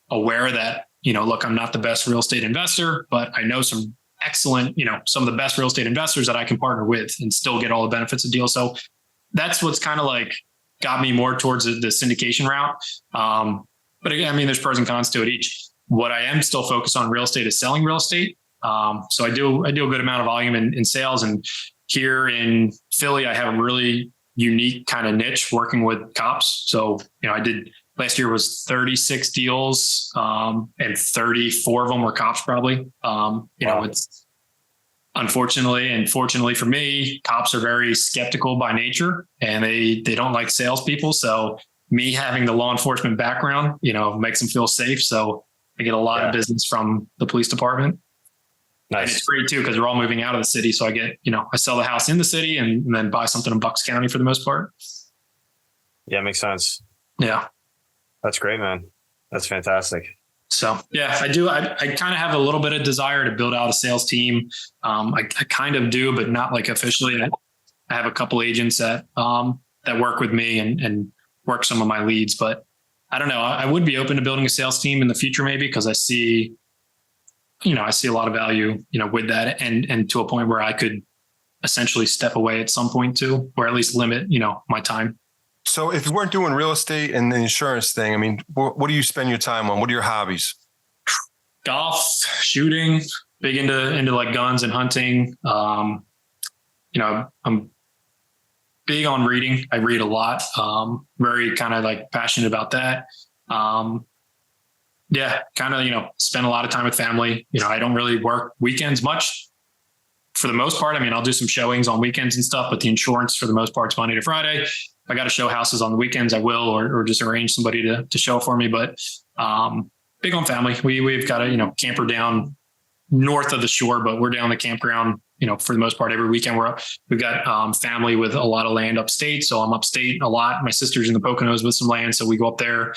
aware that, look, I'm not the best real estate investor, but I know some excellent, some of the best real estate investors that I can partner with and still get all the benefits of deals. So that's what's kind of like got me more towards the syndication route. But again, I mean, there's pros and cons to it each. What I am still focused on real estate is selling real estate. So I do a good amount of volume in sales. And here in Philly, I have a really unique kind of niche working with cops. So, I did last year was 36 deals, and 34 of them were cops probably. It's unfortunately and fortunately for me, cops are very skeptical by nature and they don't like salespeople. So me having the law enforcement background, makes them feel safe. So I get a lot of business from the police department. Nice. And it's great too, because they're all moving out of the city. So I get, I sell the house in the city and then buy something in Bucks County for the most part. Yeah, makes sense. Yeah. That's great, man. That's fantastic. So yeah, I do. I kind of have a little bit of desire to build out a sales team. I kind of do, but not like officially. I have a couple agents that work with me and work some of my leads, but I don't know. I would be open to building a sales team in the future, maybe, because I see a lot of value, with that and to a point where I could essentially step away at some point too, or at least limit, my time. So if you weren't doing real estate and the insurance thing, I mean, what do you spend your time on? What are your hobbies? Golf, shooting, big into like guns and hunting. I'm big on reading. I read a lot. Very kind of like passionate about that. Kind of, spend a lot of time with family. I don't really work weekends much for the most part. I mean, I'll do some showings on weekends and stuff, but the insurance for the most part is Monday to Friday. If I got to show houses on the weekends, I will, or just arrange somebody to show for me. But big on family. We've got a, camper down north of the shore, but we're down the campground, for the most part every weekend. We've got family with a lot of land upstate. So I'm upstate a lot. My sister's in the Poconos with some land. So we go up there,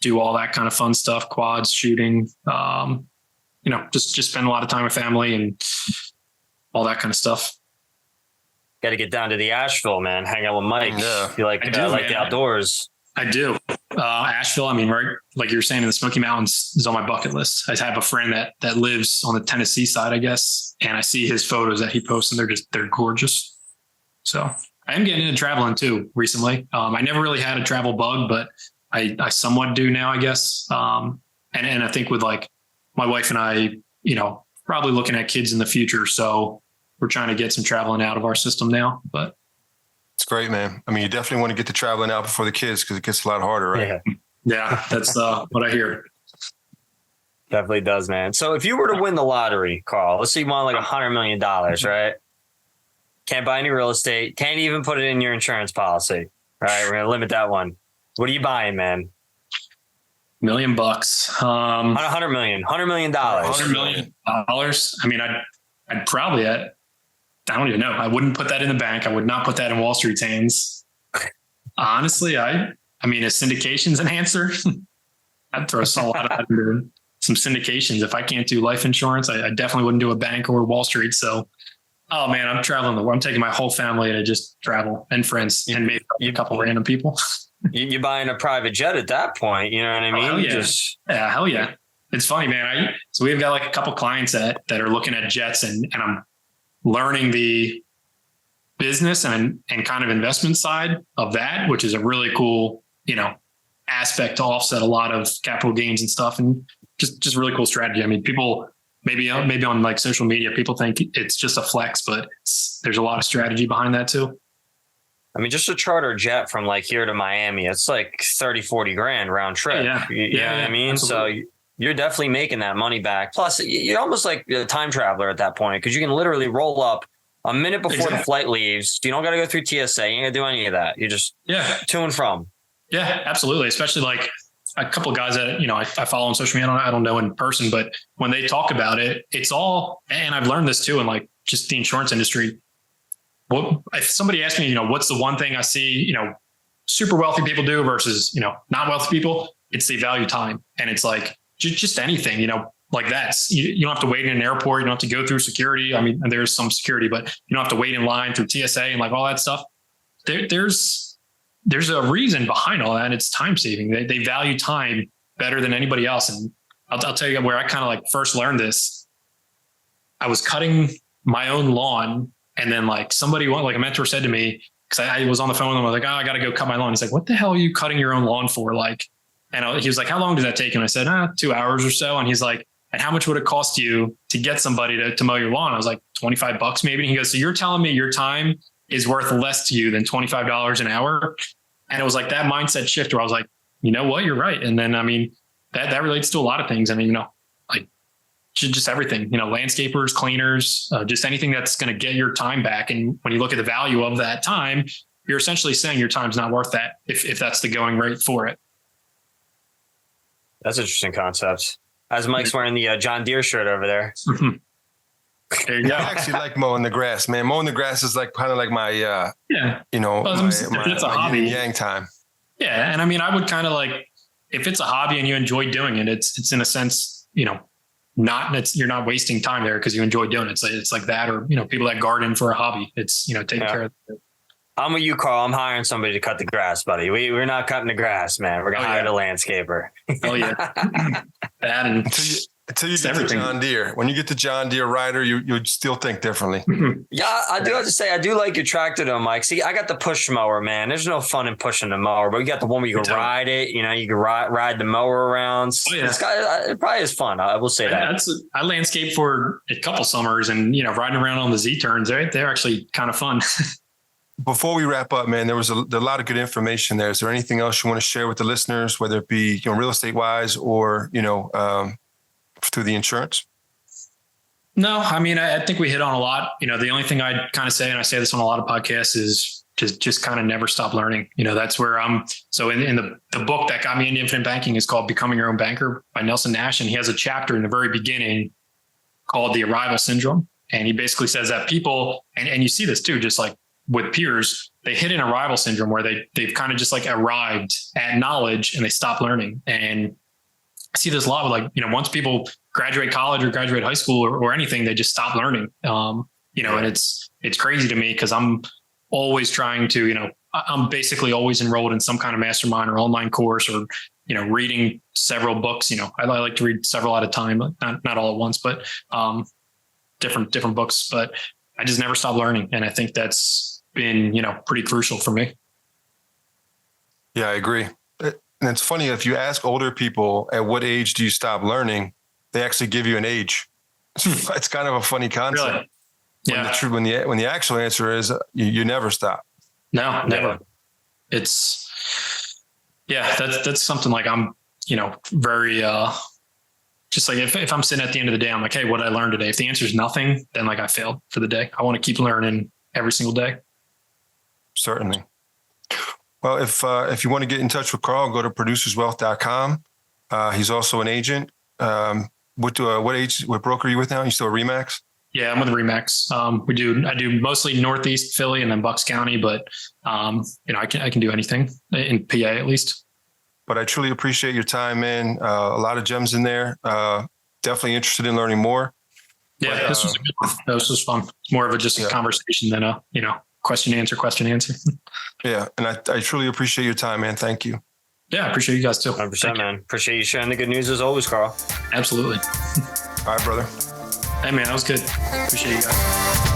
do all that kind of fun stuff, quads, shooting, just spend a lot of time with family and all that kind of stuff. Got to get down to the Asheville, man. Hang out with Mike. Yeah. You like the outdoors. I do. Asheville, I mean, right, like you were saying, in the Smoky Mountains is on my bucket list. I have a friend that lives on the Tennessee side, I guess, and I see his photos that he posts, and they're gorgeous. So I am getting into traveling too recently. I never really had a travel bug, but I somewhat do now, I guess. And I think with like my wife and I, probably looking at kids in the future, so we're trying to get some traveling out of our system now, but. It's great, man. I mean, you definitely want to get the traveling out before the kids because it gets a lot harder, right? Yeah, that's what I hear. Definitely does, man. So if you were to win the lottery, Karl, let's say you won like $100 million, right? Can't buy any real estate. Can't even put it in your insurance policy. All right, we're going to limit that one. What are you buying, man? $1 million. $100 million. $100 million. $100 million. I mean, I'd probably I don't even know. I wouldn't put that in the bank. I would not put that in Wall Street's hands. Honestly, I mean, a syndications enhancer, I'd throw a lot of that into some syndications. If I can't do life insurance, I definitely wouldn't do a bank or Wall Street. So, oh man, I'm traveling the world. I'm taking my whole family to just travel and friends and maybe a couple random people. You're buying a private jet at that point. You know what I mean? Oh, hell yeah. Hell yeah. It's funny, man. So we've got like a couple clients that are looking at jets and I'm learning the business and kind of investment side of that, which is a really cool, aspect to offset a lot of capital gains and stuff, and just really cool strategy. I mean, people maybe on like social media, people think it's just a flex, but there's a lot of strategy behind that too. I mean, just a charter jet from like here to Miami, it's like 30, 40 grand round trip. You know what I mean? Absolutely. So you're definitely making that money back. Plus, you're almost like a time traveler at that point because you can literally roll up a minute before the flight leaves. You don't got to go through TSA. You ain't got to do any of that. You just to and from. Yeah, absolutely. Especially like a couple of guys that, I follow on social media. I don't know in person, but when they talk about it, it's all, and I've learned this too in like just the insurance industry. If somebody asks me, what's the one thing I see, super wealthy people do versus, not wealthy people, it's they value time. And it's like, just anything, like that. You don't have to wait in an airport. You don't have to go through security. I mean, there's some security, but you don't have to wait in line through TSA and like all that stuff. There's a reason behind all that. And it's time saving. They value time better than anybody else. And I'll tell you where I kind of like first learned this. I was cutting my own lawn. And then like like a mentor said to me, cause I was on the phone with him. I was like, I got to go cut my lawn. He's like, what the hell are you cutting your own lawn for? Like, and he was like, how long does that take? And I said, 2 hours or so. And he's like, and how much would it cost you to get somebody to mow your lawn? I was like, $25 maybe. And he goes, so you're telling me your time is worth less to you than $25 an hour? And it was like that mindset shift where I was like, you know what, you're right. And then, I mean, that relates to a lot of things. I mean, like just everything, landscapers, cleaners, just anything that's going to get your time back. And when you look at the value of that time, you're essentially saying your time's not worth that if that's the going rate for it. That's an interesting concept. As Mike's wearing the John Deere shirt over there. There you go. I actually like mowing the grass, man. Mowing the grass is like kind of like my, my it's a hobby. Yang time. Yeah. And I mean, I would kind of like, if it's a hobby and you enjoy doing it, it's in a sense, you're not wasting time there because you enjoy doing it. It's like that, or, people that garden for a hobby. It's, taking care of it. I'm with you, Karl. I'm hiring somebody to cut the grass, buddy. We're not cutting the grass, man. We're going to hire a landscaper. Oh, yeah. That and Until you It's get everything. to John Deere. When you get to John Deere rider, you still think differently. Yeah, I do have to say, I do like your tractor though, Mike. See, I got the push mower, man. There's no fun in pushing the mower, but you got the one where you can ride it. You know, you can ride the mower around. Oh, yeah. It probably is fun. I will say that. I landscaped for a couple summers, and riding around on the Z turns, they're actually kind of fun. Before we wrap up, man, there was a lot of good information there. Is there anything else you want to share with the listeners, whether it be real estate wise or through the insurance? No, I mean, I think we hit on a lot. The only thing I'd kind of say, and I say this on a lot of podcasts, is just kind of never stop learning. That's where I'm. So in the book that got me into infinite banking is called Becoming Your Own Banker by Nelson Nash. And he has a chapter in the very beginning called the arrival syndrome. And he basically says that people, and you see this too, just like with peers, they hit an arrival syndrome where they've kind of just like arrived at knowledge and they stop learning. And I see this a lot with once people graduate college or graduate high school or anything, they just stop learning. And it's crazy to me because I'm always trying to, I'm basically always enrolled in some kind of mastermind or online course or, reading several books. I like to read several at a time, not all at once, but different books, but I just never stop learning. And I think that's been, pretty crucial for me. Yeah, I agree. And it's funny, if you ask older people at what age do you stop learning, they actually give you an age. It's kind of a funny concept. Really? Yeah. When the actual answer is you never stop. No, never. It's that's something like I'm, very, just like if I'm sitting at the end of the day, I'm like, hey, what did I learn today? If the answer is nothing, then like I failed for the day. I want to keep learning every single day. Certainly. Well, if you want to get in touch with Karl, go to producerswealth.com. He's also an agent. What broker are you with now? You still a Remax? Yeah, I'm with Remax. I do mostly Northeast Philly and then Bucks County, but I can do anything in PA at least. But I truly appreciate your time, man. A lot of gems in there. Definitely interested in learning more. Yeah, this was a good one. This was fun. It's more of a conversation than a question answer. Yeah, and I truly appreciate your time, man. Thank you. Yeah, I appreciate you guys too. 100%, man. Appreciate you sharing the good news as always, Karl. Absolutely. All right, brother. Hey, man, that was good. Appreciate you guys.